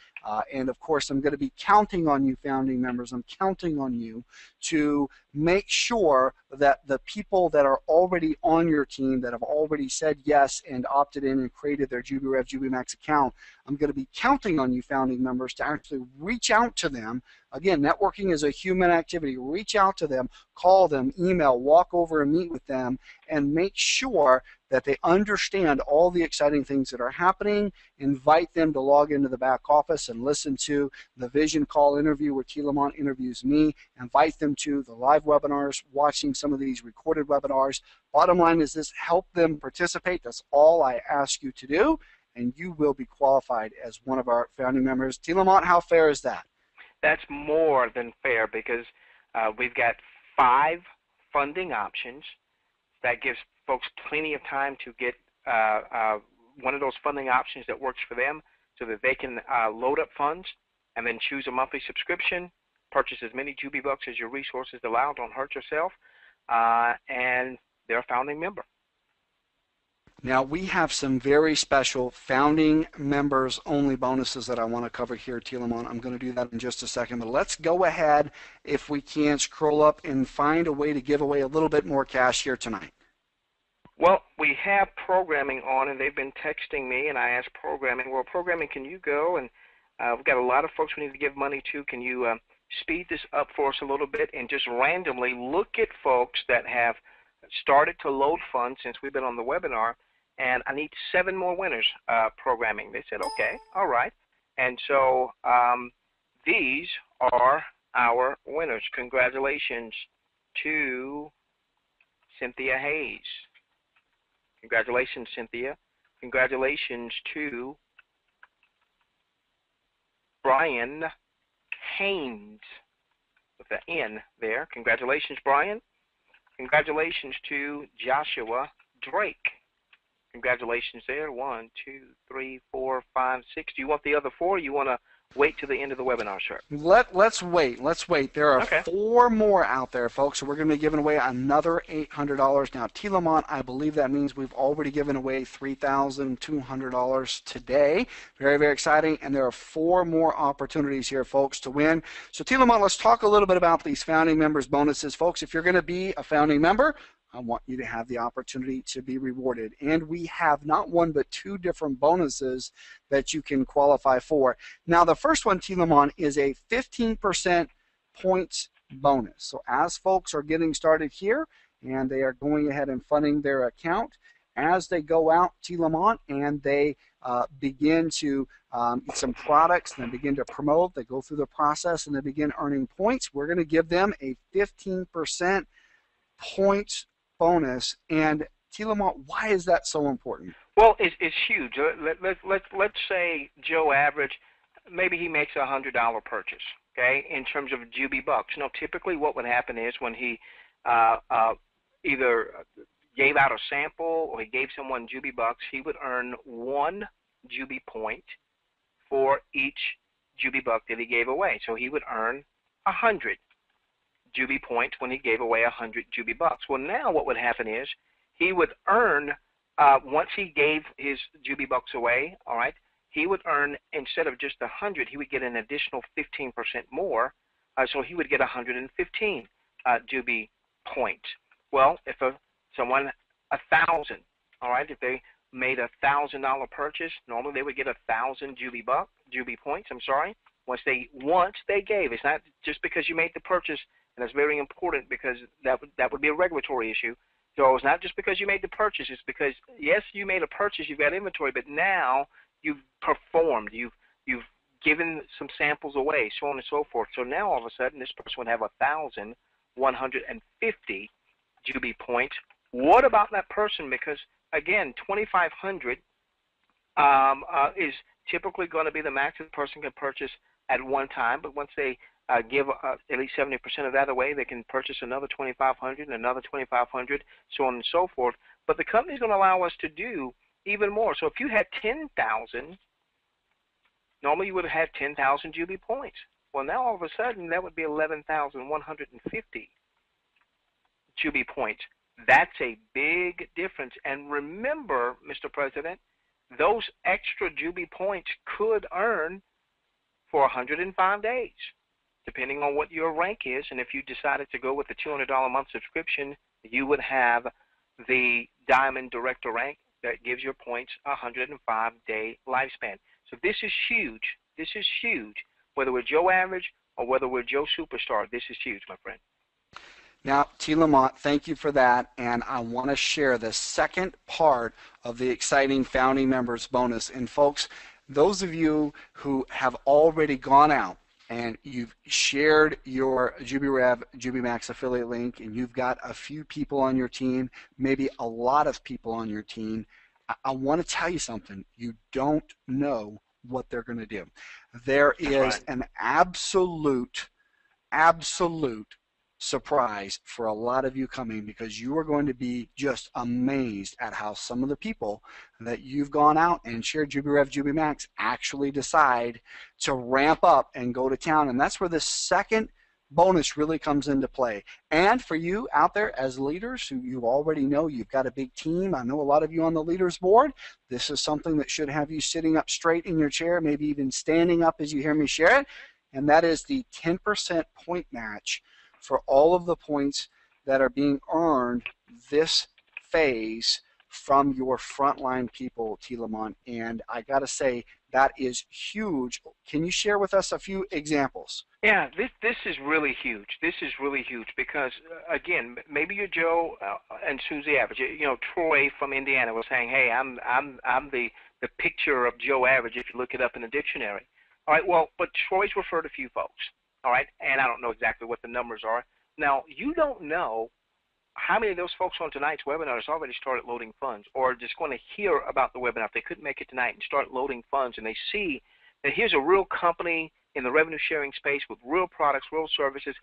S2: And of course, I'm going to be counting on you, founding members. I'm counting on you to make sure that the people that are already on your team, that have already said yes and opted in and created their Jubi Rev, Jubi Max account, I'm going to be counting on you, founding members, to actually reach out to them. Again, networking is a human activity. Reach out to them, call them, email, walk over and meet with them, and make sure that they understand all the exciting things that are happening. Invite them to log into the back office and listen to the vision call interview where Telamon interviews me. Invite them to the live webinars, watching some of these recorded webinars. Bottom line is this: help them participate. That's all I ask you to do, and you will be qualified as one of our founding members. Telamon, how fair is that?
S1: That's more than fair, because we've got 5 funding options. That gives folks plenty of time to get one of those funding options that works for them, so that they can load up funds and then choose a monthly subscription, purchase as many Jubi bucks as your resources allow, don't hurt yourself, and they're a founding member.
S2: Now, we have some very special founding members only bonuses that I want to cover here, Telamon. I'm going to do that in just a second, but let's go ahead, if we can, scroll up and find a way to give away a little bit more cash here tonight.
S1: Well, we have programming on, and they've been texting me, and I asked programming, well, programming, can you go? And we've got a lot of folks we need to give money to. Can you speed this up for us a little bit and just randomly look at folks that have started to load funds since we've been on the webinar? And I need 7 more winners, programming. They said, okay, all right. And so these are our winners. Congratulations to Cynthia Hayes. Congratulations, Cynthia. Congratulations to Brian Haynes, with the N there. Congratulations, Brian. Congratulations to Joshua Drake. Congratulations there. 1, 2, 3, 4, 5, 6. Do you want the other 4? Or you want to wait till the end of the webinar, sir?
S2: Let's wait. Let's wait. There are 4 more out there, folks. So we're going to be giving away another $800. Now, Telamon, I believe that means we've already given away $3,200 today. Very, very exciting. And there are 4 more opportunities here, folks, to win. So, Telamon, let's talk a little bit about these founding members bonuses. Folks, if you're going to be a founding member, I want you to have the opportunity to be rewarded. And we have not 1 but 2 different bonuses that you can qualify for. Now, the first one, Telamon, is a 15% points bonus. So as folks are getting started here and they are going ahead and funding their account, as they go out, Telamon, and they begin to get some products, and they begin to promote, they go through the process, and they begin earning points, we're going to give them a 15% points bonus. And Telamon, why is that so important?
S1: Well, it's huge. Let's say Joe average, maybe he makes a $100 purchase, okay, in terms of Jubi bucks. Now, typically what would happen is when he either gave out a sample or he gave someone Jubi bucks, he would earn 1 Jubi point for each Jubi buck that he gave away. So he would earn 100 Jubi points when he gave away 100 Jubi bucks. Well, now what would happen is he would earn, once he gave his Jubi bucks away, all right, he would earn, instead of just 100, he would get an additional 15% more, so he would get 115 Jubi points. Well, if someone 1,000, all right, if they made a $1,000 purchase, normally they would get 1,000 Jubi points. I'm sorry. Once they gave, it's not just because you made the purchase. And that's very important, because that would be a regulatory issue. So it's not just because you made the purchase. It's because, yes, you made a purchase, you've got inventory, but now you've performed. You've given some samples away, so on and so forth. So now all of a sudden this person would have 1,000 150 Jubi points. What about that person? Because again, 2,500 is typically going to be the max that a person can purchase at one time. But once they give at least 70% of that away, they can purchase another 2,500 and another 2,500, so on and so forth. But the company is going to allow us to do even more. So if you had 10,000, normally you would have had 10,000 Jubi points. Well, now all of a sudden that would be 11,150 Jubi points. That's a big difference. And remember, Mr. President, those extra Jubi points could earn for 105 days, depending on what your rank is. And if you decided to go with the $200 a month subscription, you would have the Diamond Director rank that gives your points a 105-day lifespan. So this is huge. This is huge. Whether we're Joe Average or whether we're Joe Superstar, this is huge, my friend.
S2: Now, T. Lamont, thank you for that, and I want to share the second part of the exciting founding members bonus. And folks, those of you who have already gone out and you've shared your JubiRev, JubiMax affiliate link, and you've got a few people on your team, maybe a lot of people on your team, I want to tell you something. You don't know what they're going to do. There is an absolute surprise for a lot of you coming, because you are going to be just amazed at how some of the people that you've gone out and shared JubiRev, JubiMax actually decide to ramp up and go to town. And that's where the second bonus really comes into play. And for you out there as leaders who you already know you've got a big team, I know a lot of you on the leaders board, this is something that should have you sitting up straight in your chair, maybe even standing up as you hear me share it, and that is the 10% point match for all of the points that are being earned this phase from your frontline people, T. Lamont. And I got to say, that is huge. Can you share with us a few examples?
S1: Yeah, this is really huge. This is really huge because, again, maybe you're Joe and Susie Average. You know, Troy from Indiana was saying, hey, I'm the picture of Joe Average if you look it up in the dictionary. All right, well, but Troy's referred a few folks. All right, and I don't know exactly what the numbers are. Now, you don't know how many of those folks on tonight's webinar has already started loading funds, or just going to hear about the webinar if they couldn't make it tonight and start loading funds, and they see that here's a real company in the revenue sharing space with real products, real services.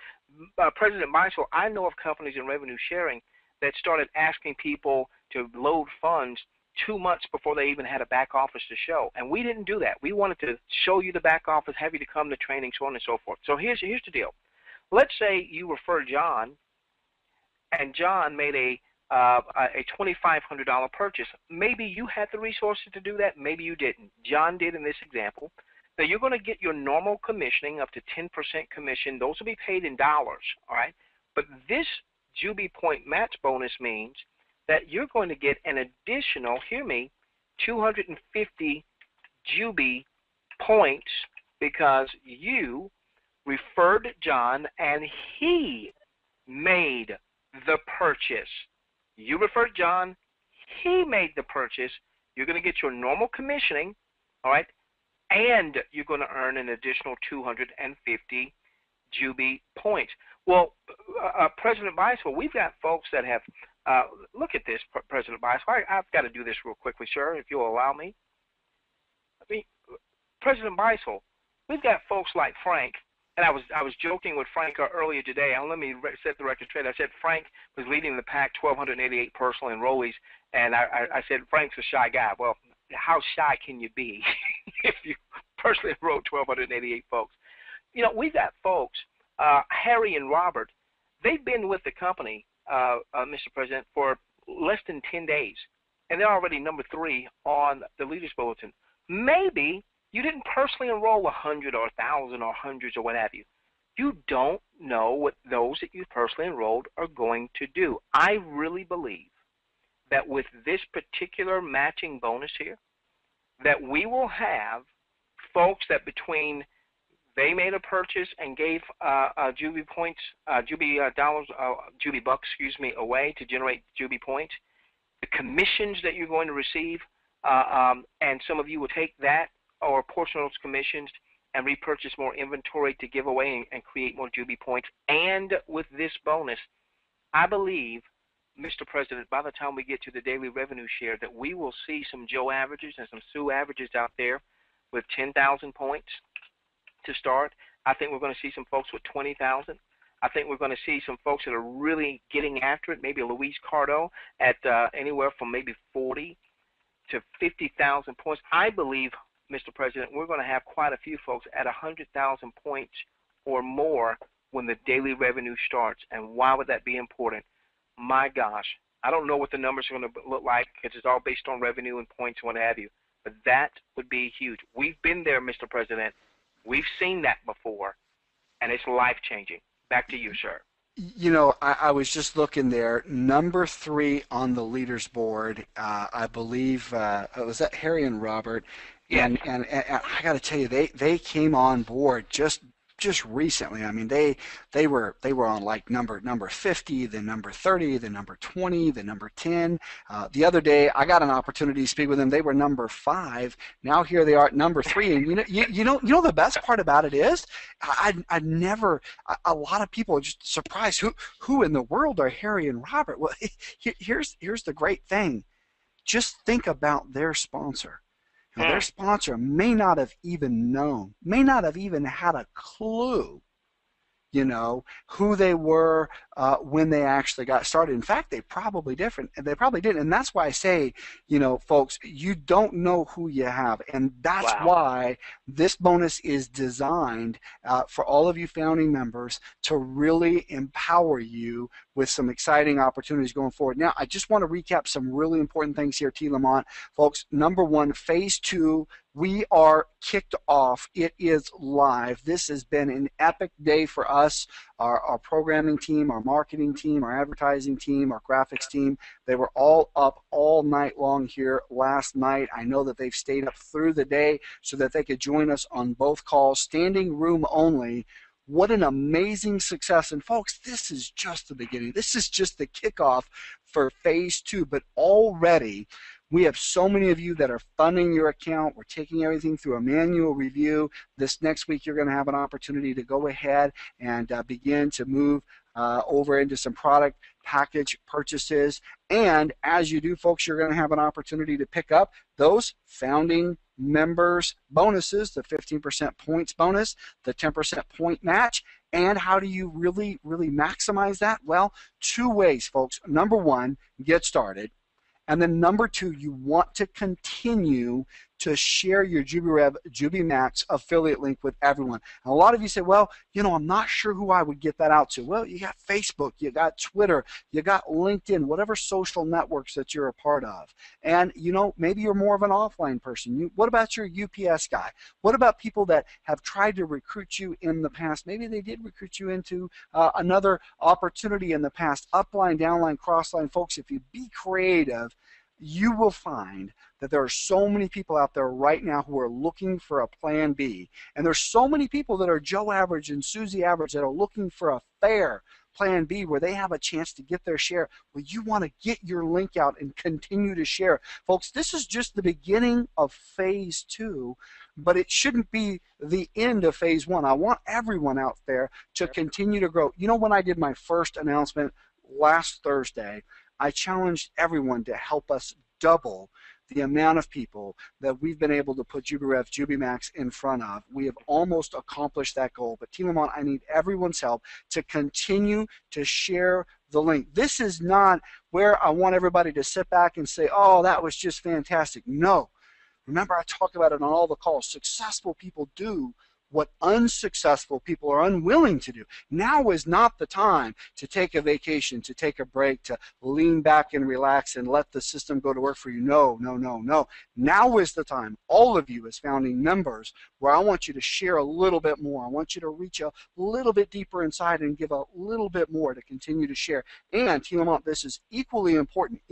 S1: President Meisel, I know of companies in revenue sharing that started asking people to load funds 2 months before they even had a back office to show. And we didn't do that. We wanted to show you the back office, have you to come to training, so on and so forth. So here's the deal. Let's say you refer John, and John made a $2,500 purchase. Maybe you had the resources to do that. Maybe you didn't. John did in this example. Now, you're going to get your normal commissioning up to 10% commission. Those will be paid in dollars, all right? But this Jubi Point Match bonus means that you're going to get an additional, hear me, 250 Jubi points because you referred John and he made the purchase. You referred John, he made the purchase. You're going to get your normal commissioning, all right, and you're going to earn an additional 250 Jubi points. Well, President Beisel, we've got folks that have, look at this, President Beisel. I've got to do this real quickly, sir, if you'll allow me. I mean, President Beisel, we've got folks like Frank, and I was joking with Frank earlier today. Let me set the record straight. I said Frank was leading the pack, 1,288 personal enrollees, and I said Frank's a shy guy. Well, how shy can you be if you personally enrolled 1,288 folks? You know, we've got folks, Harry and Robert, they've been with the company, Mr. President, for less than 10 days, and they're already number 3 on the Leaders Bulletin. Maybe you didn't personally enroll 100 or 1,000 or hundreds or what have you. You don't know what those that you personally enrolled are going to do. I really believe that with this particular matching bonus here, that we will have folks that between they made a purchase and gave Jubi points, Jubi dollars, Jubi bucks, excuse me, away to generate Jubi points, the commissions that you're going to receive, and some of you will take that or a portion of those commissions and repurchase more inventory to give away and create more Jubi points. And with this bonus, I believe, Mr. President, by the time we get to the daily revenue share, that we will see some Joe averages and some Sue averages out there with 10,000 points to start. I think we're going to see some folks with 20,000. I think we're going to see some folks that are really getting after it, maybe Luis Cardo at anywhere from maybe 40 to 50,000 points. I believe, Mr. President, we're going to have quite a few folks at 100,000 points or more when the daily revenue starts. And why would that be important? My gosh, I don't know what the numbers are going to look like because it's all based on revenue and points and what have you. But that would be huge. We've been there, Mr. President. We've seen that before, and it's life-changing. Back to you, sir.
S2: You know, I was just looking there. Number 3 on the leaders board, I believe, was that Harry and Robert?
S1: Yes.
S2: And I got to tell you, they came on board just recently. I mean, they were on like number 50, then number 30, then number 20, then number 10. The other day, I got an opportunity to speak with them. They were number 5. Now here they are at number 3. And you know the best part about it is, I never. A lot of people are just surprised. Who in the world are Harry and Robert? Well, here's the great thing. Just think about their sponsor. Now, their sponsor may not have even known, may not have even had a clue, you know, who they were when they actually got started. In fact, they probably didn't. And that's why I say, you know, folks, you don't know who you have. And that's why this bonus is designed for all of you founding members to really empower you with some exciting opportunities going forward. Now, I just want to recap some really important things here, T. Lamont. Folks, number 1, phase 2, we are kicked off. It is live. This has been an epic day for us, our programming team, our marketing team, our advertising team, our graphics team. They were all up all night long here last night. I know that they've stayed up through the day so that they could join us on both calls, standing room only. What an amazing success. And folks, this is just the beginning. This is just the kickoff for phase 2, but already we have so many of you that are funding your account. We're taking everything through a manual review. This next week, you're going to have an opportunity to go ahead and begin to move over into some product package purchases. And as you do, folks, you're going to have an opportunity to pick up those founding members bonuses, the 15% points bonus, the 10% point match. And how do you really maximize that? Well, 2 ways, folks. Number 1, get started. And then number 2, you want to continue to share your JubiRev, Jubi Max affiliate link with everyone. And a lot of you say, well, you know, I'm not sure who I would get that out to. Well, you got Facebook, you got Twitter, you got LinkedIn, whatever social networks that you're a part of. And, you know, maybe you're more of an offline person. What about your UPS guy? What about people that have tried to recruit you in the past? Maybe they did recruit you into another opportunity in the past. Upline, downline, crossline. Folks, if you be creative, you will find that there are so many people out there right now who are looking for a plan B. And there's so many people that are Joe Average and Susie Average that are looking for a fair plan B where they have a chance to get their share. Well, you want to get your link out and continue to share. Folks, this is just the beginning of phase 2, but it shouldn't be the end of phase 1. I want everyone out there to continue to grow. You know, when I did my first announcement last Thursday, I challenged everyone to help us double the amount of people that we've been able to put JubiRev, JubiMax in front of. We have almost accomplished that goal. But T. Lamont, I need everyone's help to continue to share the link. This is not where I want everybody to sit back and say, oh, that was just fantastic. No. Remember, I talk about it on all the calls. Successful people do what unsuccessful people are unwilling to do. Now is not the time to take a vacation, to take a break, to lean back and relax and let the system go to work for you. No, no, no, no. Now is the time, all of you as founding members, where I want you to share a little bit more. I want you to reach a little bit deeper inside and give a little bit more to continue to share. And, T. Lamont, this is equally important,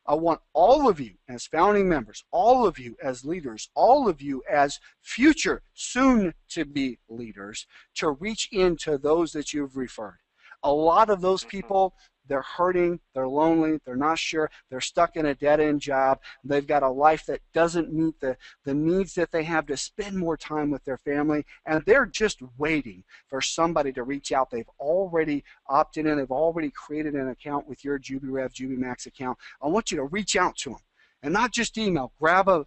S2: I want all of you as founding members, all of you as leaders, all of you as future soon-to-be leaders to reach into those that you've referred. A lot of those people, they're hurting, they're lonely, they're not sure, they're stuck in a dead-end job, they've got a life that doesn't meet the needs that they have to spend more time with their family, and they're just waiting for somebody to reach out. They've already opted in, they've already created an account with your JubiRev, Jubi Max account. I want you to reach out to them. And not just email, grab a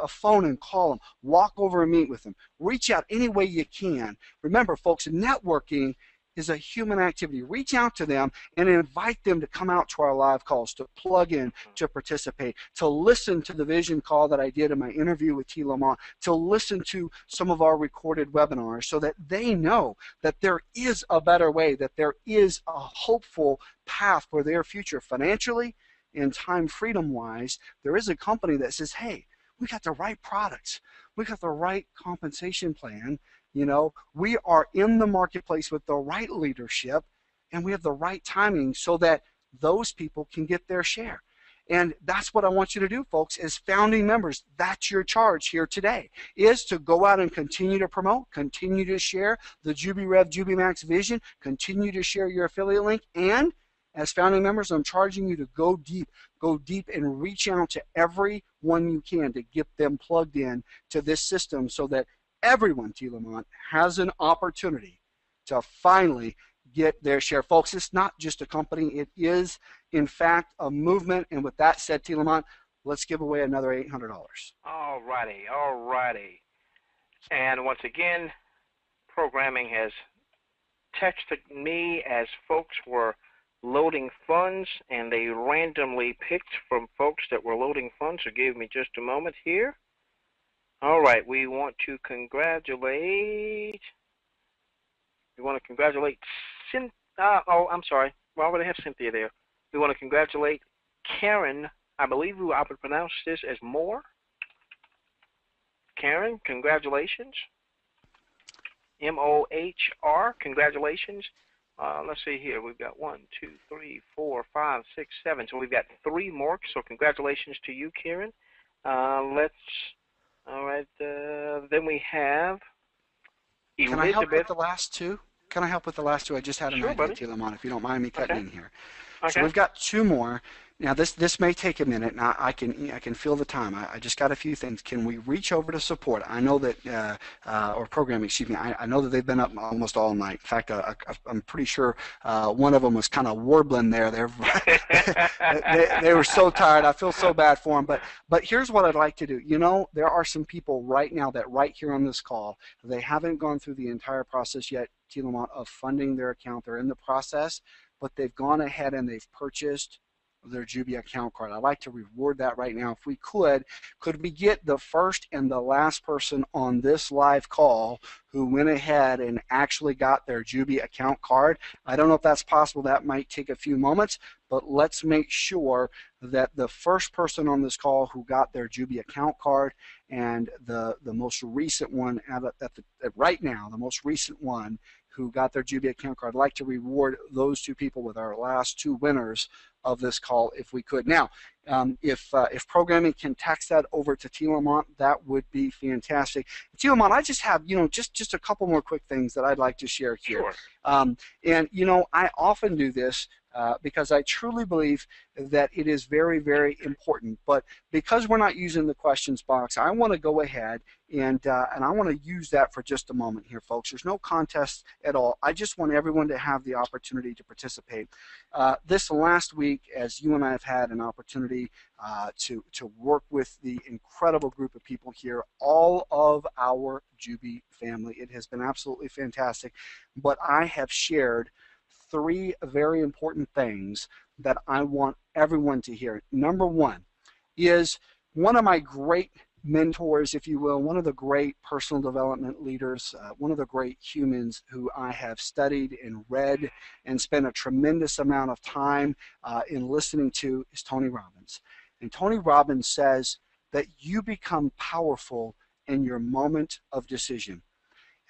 S2: phone and call them, walk over and meet with them. Reach out any way you can. Remember, folks, networking is a human activity. Reach out to them and invite them to come out to our live calls, to plug in, to participate, to listen to the vision call that I did in my interview with T. Lamont, to listen to some of our recorded webinars so that they know that there is a better way, that there is a hopeful path for their future financially and time freedom wise. There is a company that says, hey, we got the right products, we got the right compensation plan, you know, we are in the marketplace with the right leadership, and we have the right timing so that those people can get their share. And that's what I want you to do, folks, as founding members. That's your charge here today, is to go out and continue to promote, continue to share the JubiRev, Jubi Max vision, continue to share your affiliate link, and as founding members, I'm charging you to go deep and reach out to everyone you can to get them plugged in to this system so that everyone, T. Lamont, has an opportunity to finally get their share. Folks, it's not just a company. It is, in fact, a movement. And with that said, T. Lamont, let's give away another $800.
S1: All righty. And once again, programming has texted me as folks were loading funds, and they randomly picked from folks that were loading funds, so give me just a moment here. All right, we want to congratulate Cynthia. I'm sorry, why would I have Cynthia there? We want to congratulate Karen. I believe I would pronounce this as Moore. Karen, congratulations. M-O-H-R, congratulations. Let's see here. We've got 1, 2, 3, 4, 5, 6, 7. So we've got 3 more. So congratulations to you, Karen. All right. Then we have Elizabeth.
S2: Can I help with the last two? I just had an idea,
S1: buddy.
S2: T. Lamont, if you don't mind me cutting in here.
S1: Okay.
S2: So we've got 2 more. Now this may take a minute. Now I can feel the time. I just got a few things. Can we reach over to support? I know that or programming. Excuse me. I know that they've been up almost all night. In fact, I'm pretty sure one of them was kind of warbling there. They were so tired. I feel so bad for them. But here's what I'd like to do. You know, there are some people right now that right here on this call, they haven't gone through the entire process yet, T. Lamont, of funding their account. They're in the process, but they've gone ahead and they've purchased their Jubi account card. I'd like to reward that right now. If we could we get the first and the last person on this live call who went ahead and actually got their Jubi account card? I don't know if that's possible. That might take a few moments, but let's make sure that the first person on this call who got their Jubi account card and the most recent one right now, the most recent one who got their Jubi account card, I'd like to reward those 2 people with our last 2 winners of this call if we could. Now, if programming can text that over to T. Lamont, that would be fantastic. T. Lamont, I just have, just a couple more quick things that I'd like to share here.
S1: Sure.
S2: And, I often do this because I truly believe that it is very, very important. But because we're not using the questions box, I want to go ahead and I want to use that for just a moment here, folks. There's no contest at all. I just want everyone to have the opportunity to participate. This last week, as you and I have had an opportunity to work with the incredible group of people here, all of our Jubi family, it has been absolutely fantastic. But I have shared 3 very important things that I want everyone to hear. Number 1 is one of my great mentors, if you will, one of the great personal development leaders, one of the great humans who I have studied and read and spent a tremendous amount of time in listening to is Tony Robbins. And Tony Robbins says that you become powerful in your moment of decision.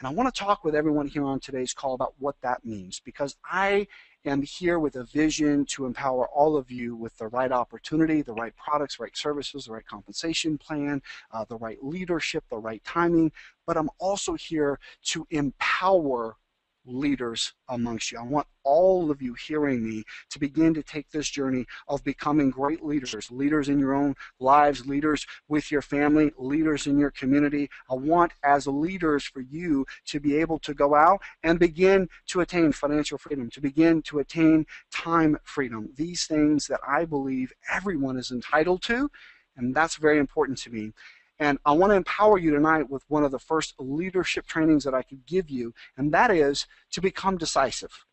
S2: And I want to talk with everyone here on today's call about what that means, because I am here with a vision to empower all of you with the right opportunity, the right products, right services, the right compensation plan, the right leadership, the right timing. But I'm also here to empower leaders amongst you. I want all of you hearing me to begin to take this journey of becoming great leaders, leaders in your own lives, leaders with your family, leaders in your community. I want as leaders for you to be able to go out and begin to attain financial freedom, to begin to attain time freedom. These things that I believe everyone is entitled to, and that's very important to me. And I want to empower you tonight with one of the first leadership trainings that I could give you, and that is to become decisive.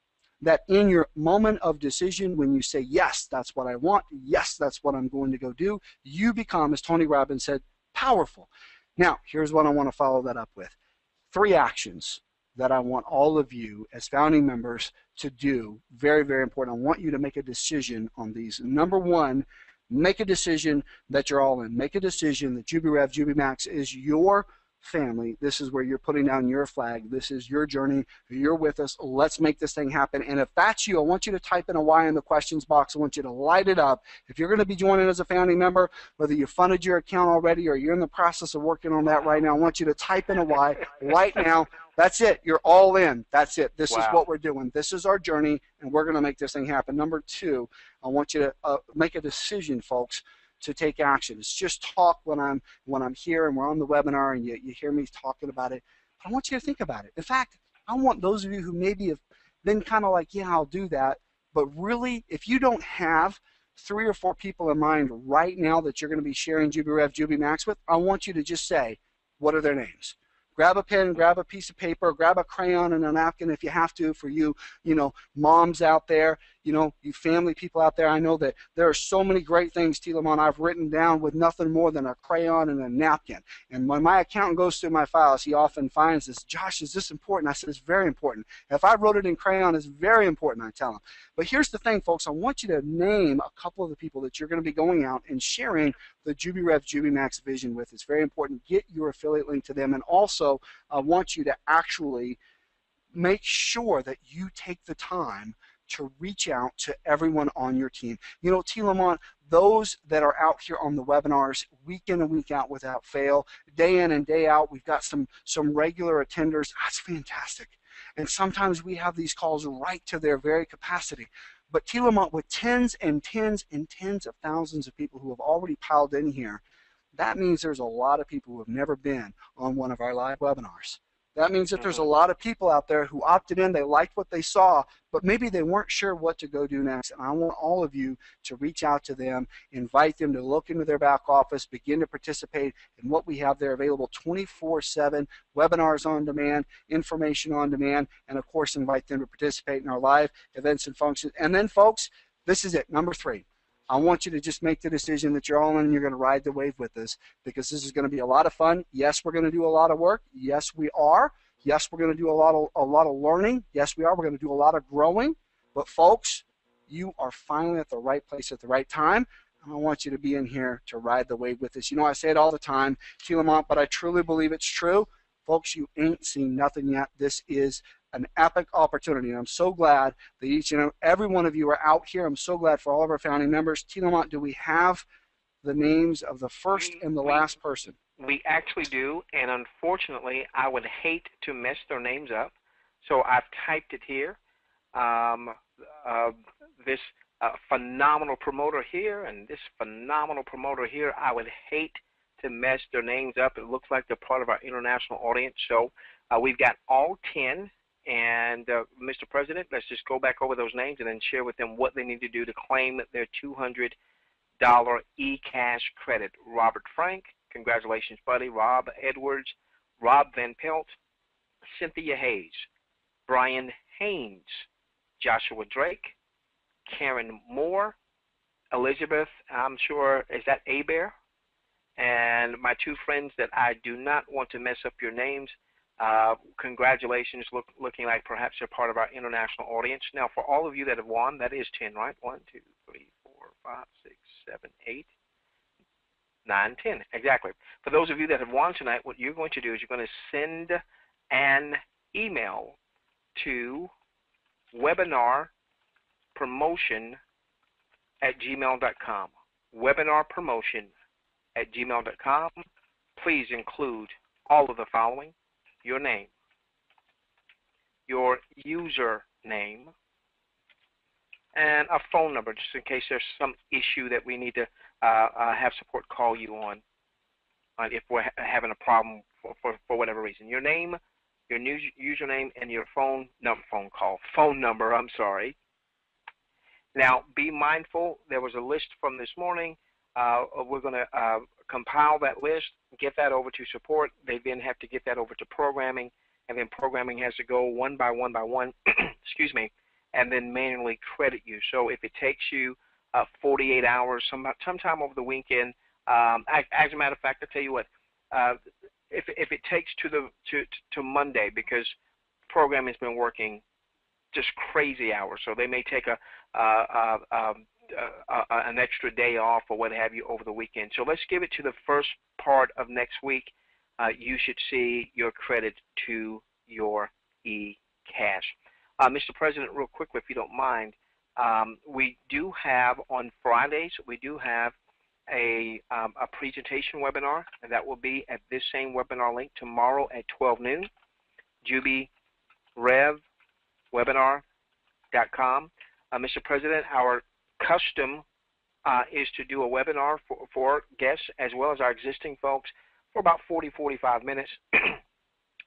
S2: That in your moment of decision, when you say, yes, that's what I want, yes, that's what I'm going to go do, you become, as Tony Robbins said, powerful. Now, here's what I want to follow that up with. 3 actions that I want all of you as founding members to do. Very, very important. I want you to make a decision on these. Number 1, make a decision that you're all in. Make a decision that JubiRev, JubiMax is your family. This is where you're putting down your flag. This is your journey. You're with us. Let's make this thing happen. And if that's you, I want you to type in a Y in the questions box. I want you to light it up. If you're going to be joining as a founding member, whether you funded your account already or you're in the process of working on that right now, I want you to type in a Y right now. That's it. You're all in. That's it. This is what we're doing. This is our journey, and we're going to make this thing happen. Number 2, I want you to make a decision, folks, to take action. It's just talk when I'm here and we're on the webinar and you hear me talking about it. But I want you to think about it. In fact, I want those of you who maybe have been kind of like, yeah, I'll do that. But really, if you don't have 3 or 4 people in mind right now that you're going to be sharing JubiRev, JubiMax with, I want you to just say, what are their names? Grab a pen, grab a piece of paper, grab a crayon and a napkin if you have to for you, moms out there, you family people out there. I know that there are so many great things, Tilamon, I've written down with nothing more than a crayon and a napkin. And when my accountant goes through my files, he often finds this, Josh, is this important? I said, it's very important. If I wrote it in crayon, it's very important, I tell him. But here's the thing, folks. I want you to name a couple of the people that you're going to be going out and sharing the JubiRev, JubiMax vision with. It's very important. Get your affiliate link to them. And also, I want you to actually make sure that you take the time to reach out to everyone on your team. Tilamon, those that are out here on the webinars week in and week out without fail, day in and day out, we've got some regular attenders. That's fantastic. And sometimes we have these calls right to their very capacity. But Tilamon, with tens and tens and tens of thousands of people who have already piled in here, that means there's a lot of people who have never been on one of our live webinars. That means that there's a lot of people out there who opted in, they liked what they saw, but maybe they weren't sure what to go do next. And I want all of you to reach out to them, invite them to look into their back office, begin to participate in what we have there available 24/7, webinars on demand, information on demand, and of course invite them to participate in our live events and functions. And then folks, this is it, number 3. I want you to just make the decision that you're all in and you're going to ride the wave with us, because this is going to be a lot of fun. Yes, we're going to do a lot of work. Yes, we are. Yes, we're going to do a lot of learning. Yes, we are. We're going to do a lot of growing. But folks, you are finally at the right place at the right time. And I want you to be in here to ride the wave with us. I say it all the time, Tilamont, but I truly believe it's true. Folks, you ain't seen nothing yet. This is an epic opportunity. And I'm so glad that each and every one of you are out here. I'm so glad for all of our founding members. Tilamont, do we have the names of the first and the last person?
S1: We actually do, and unfortunately, I would hate to mess their names up, so I've typed it here. This phenomenal promoter here and this phenomenal promoter here, I would hate to mess their names up. It looks like they're part of our international audience, so we've got all 10. And Mr. President, let's just go back over those names and then share with them what they need to do to claim their $200 e-cash credit. Robert Frank, congratulations, buddy. Rob Edwards, Rob Van Pelt, Cynthia Hayes, Brian Haynes, Joshua Drake, Karen Moore, Elizabeth, I'm sure, is that Abear? And my 2 friends that I do not want to mess up your names. Congratulations, looking like perhaps you're part of our international audience. Now, for all of you that have won, that is 10, right? 1, 2, 3, 4, 5, 6, 7, 8, 9, 10. Exactly. For those of you that have won tonight, what you're going to do is you're going to send an email to webinarpromotion@gmail.com. Webinarpromotion@gmail.com. Please include all of the following: your name, your username, and a phone number, just in case there's some issue that we need to have support call you on if we're having a problem for whatever reason. Your name, your new username, and your phone number. I'm sorry. Now, be mindful. There was a list from this morning. We're going to compile that list, get that over to support. They then have to get that over to programming, and then programming has to go one by one by one, excuse me, and then manually credit you. So if it takes you 48 hours, sometime over the weekend, as a matter of fact, I'll tell you what, if it takes to Monday, because program has been working just crazy hours, so they may take an extra day off or what have you over the weekend. So let's give it to the first part of next week. You should see your credit to your eCash. Mr. President, real quickly, if you don't mind, we do have on Fridays, we do have a presentation webinar, and that will be at this same webinar link tomorrow at 12 noon, JubiRev webinar.com. Mr. President, our custom is to do a webinar for guests as well as our existing folks for about 40-45 minutes,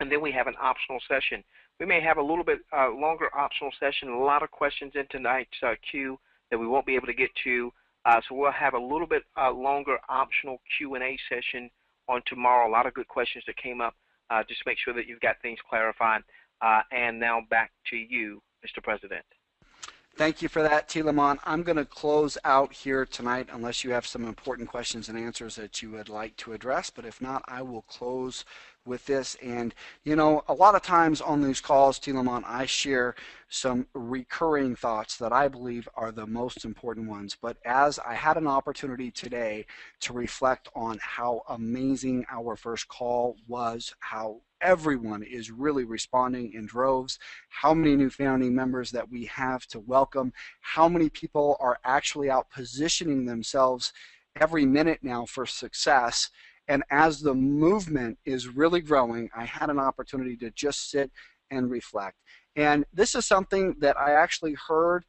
S1: and then we have an optional session. We may have a little bit longer optional session, a lot of questions in tonight's queue that we won't be able to get to, so we'll have a little bit longer optional Q&A session on tomorrow. A lot of good questions that came up. Just make sure that you've got things clarified. And now back to you, Mr. President.
S2: Thank you for that, T. Lamont. I'm going to close out here tonight unless you have some important questions and answers that you would like to address. But if not, I will close with this. And, you know, a lot of times on these calls, T. Lamont, I share some recurring thoughts that I believe are the most important ones. But as I had an opportunity today to reflect on how amazing our first call was, how everyone is really responding in droves, how many new founding members that we have to welcome, how many people are actually out positioning themselves every minute now for success. And as the movement is really growing, I had an opportunity to just sit and reflect. And this is something that I actually heard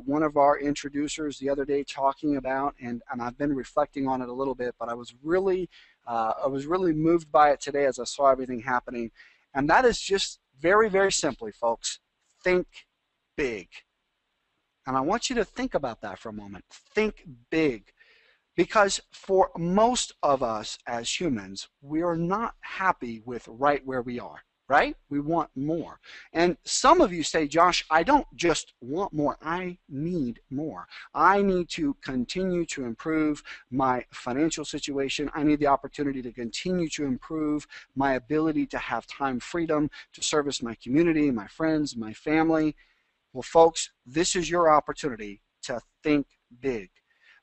S2: one of our introducers the other day talking about, and I've been reflecting on it a little bit, but I was really moved by it today as I saw everything happening. And that is just very, very simply, folks, think big. And I want you to think about that for a moment. Think big. Because for most of us as humans, we are not happy with right where we are, right? We want more. And some of you say, Josh, I don't just want more, I need more. I need to continue to improve my financial situation. I need the opportunity to continue to improve my ability to have time freedom, to service my community, my friends, my family. Well, folks, this is your opportunity to think big.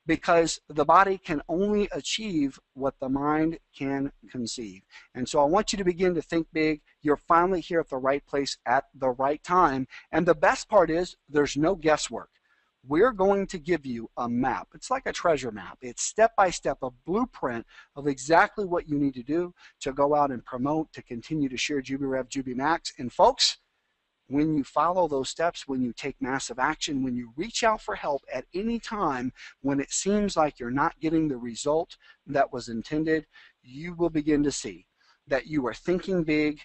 S2: Because the body can only achieve what the mind can conceive. And so I want you to begin to think big. You're finally here at the right place at the right time. And the best part is there's no guesswork. We're going to give you a map. It's like a treasure map. It's step by step, a blueprint of exactly what you need to do to go out and promote, to continue to share JubiRev, Jubi Max. And folks, when you follow those steps, when you take massive action, when you reach out for help at any time, when it seems like you're not getting the result that was intended, you will begin to see that you are thinking big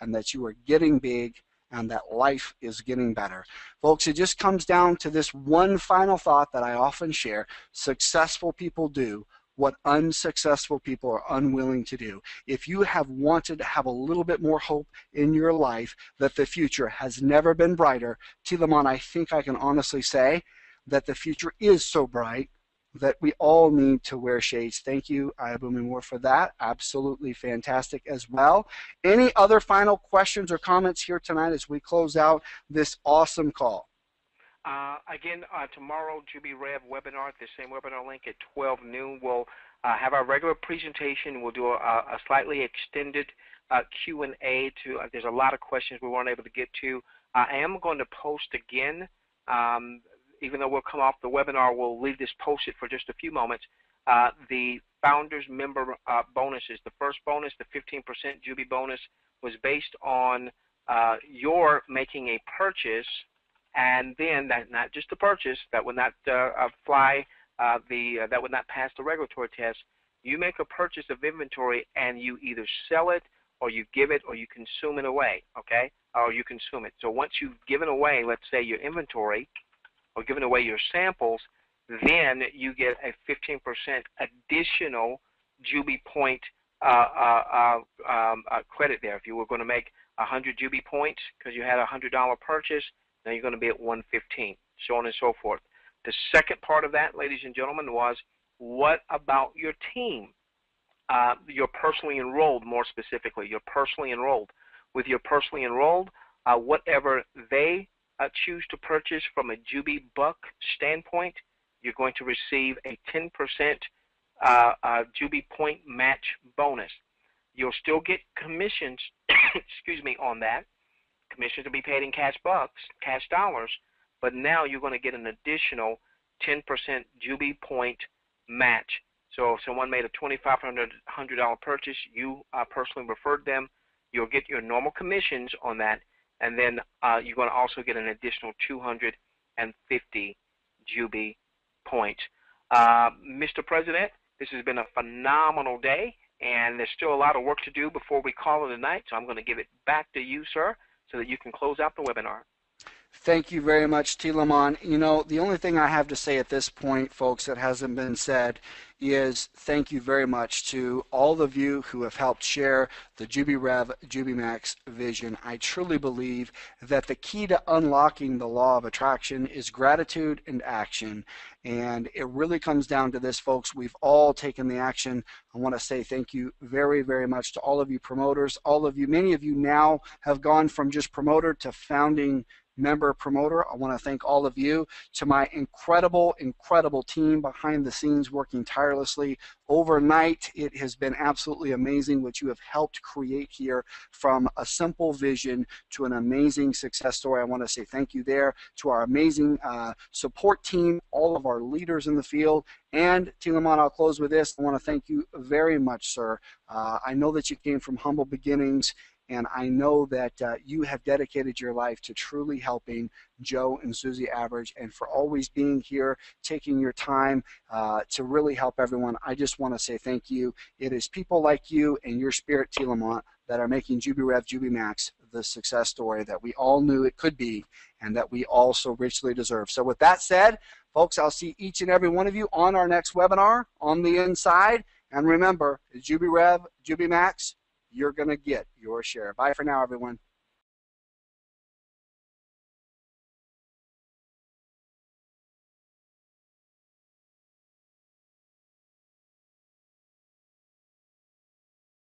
S2: and that you are getting big and that life is getting better. Folks, it just comes down to this one final thought that I often share. Successful people do what unsuccessful people are unwilling to do. If you have wanted to have a little bit more hope in your life that the future has never been brighter, T. Lamont, I think I can honestly say that the future is so bright that we all need to wear shades. Thank you, Ayabumi, for that. Absolutely fantastic as well. Any other final questions or comments here tonight as we close out this awesome call?
S1: Again, tomorrow, Jubi Rev webinar at the same webinar link at 12 noon. We'll have our regular presentation. We'll do a slightly extended Q&A. There's a lot of questions we weren't able to get to. I am going to post again, even though we'll come off the webinar, we'll leave this posted for just a few moments. The Founders Member bonuses. The first bonus, the 15% Jubi bonus, was based on you're making a purchase, and then that not just a purchase that would not that would not pass the regulatory test. You make a purchase of inventory, and you either sell it, or you give it, or you consume it away. Okay, or you consume it. So once you've given away, let's say, your inventory, or given away your samples, then you get a 15% additional Jubi point credit there. If you were going to make 100 Jubi points because you had a $100 purchase, now you're going to be at 115, so on and so forth. The second part of that, ladies and gentlemen, was what about your team? You're personally enrolled, more specifically. You're personally enrolled. With your personally enrolled, whatever they choose to purchase from a Jubi Buck standpoint, you're going to receive a 10% Jubi point match bonus. You'll still get commissions, excuse me, on that. Commissions will be paid in cash bucks, cash dollars, but now you're going to get an additional 10% Jubi point match. So if someone made a $2,500 purchase, you personally referred them, you'll get your normal commissions on that, and then you're going to also get an additional 250 Jubi points. Mr. President, this has been a phenomenal day, and there's still a lot of work to do before we call it a night, so I'm going to give it back to you, sir, so that you can close out the webinar.
S2: Thank you very much, T. Lamont. You know, the only thing I have to say at this point, folks, that hasn't been said is thank you very much to all of you who have helped share the Jubi Rev, Jubi Max vision. I truly believe that the key to unlocking the law of attraction is gratitude and action. And it really comes down to this, folks. We've all taken the action. I want to say thank you very, very much to all of you promoters, all of you. Many of you now have gone from just promoter to founding member promoter. I want to thank all of you, to my incredible team behind the scenes working tirelessly overnight. It has been absolutely amazing what you have helped create here, from a simple vision to an amazing success story. I want to say thank you there to our amazing support team, all of our leaders in the field. And T. Lamont, I'll close with this. I want to thank you very much, sir. I know that you came from humble beginnings, and I know that you have dedicated your life to truly helping Joe and Susie Average, and for always being here, taking your time to really help everyone. I just want to say thank you. It is people like you and your spirit, T. Lamont, that are making Jubi Rev, Jubi Max the success story that we all knew it could be, and that we all so richly deserve. So with that said, folks, I'll see each and every one of you on our next webinar on the inside. And remember, Jubi Rev, Jubi Max, you're going to get your share. Bye for now, everyone.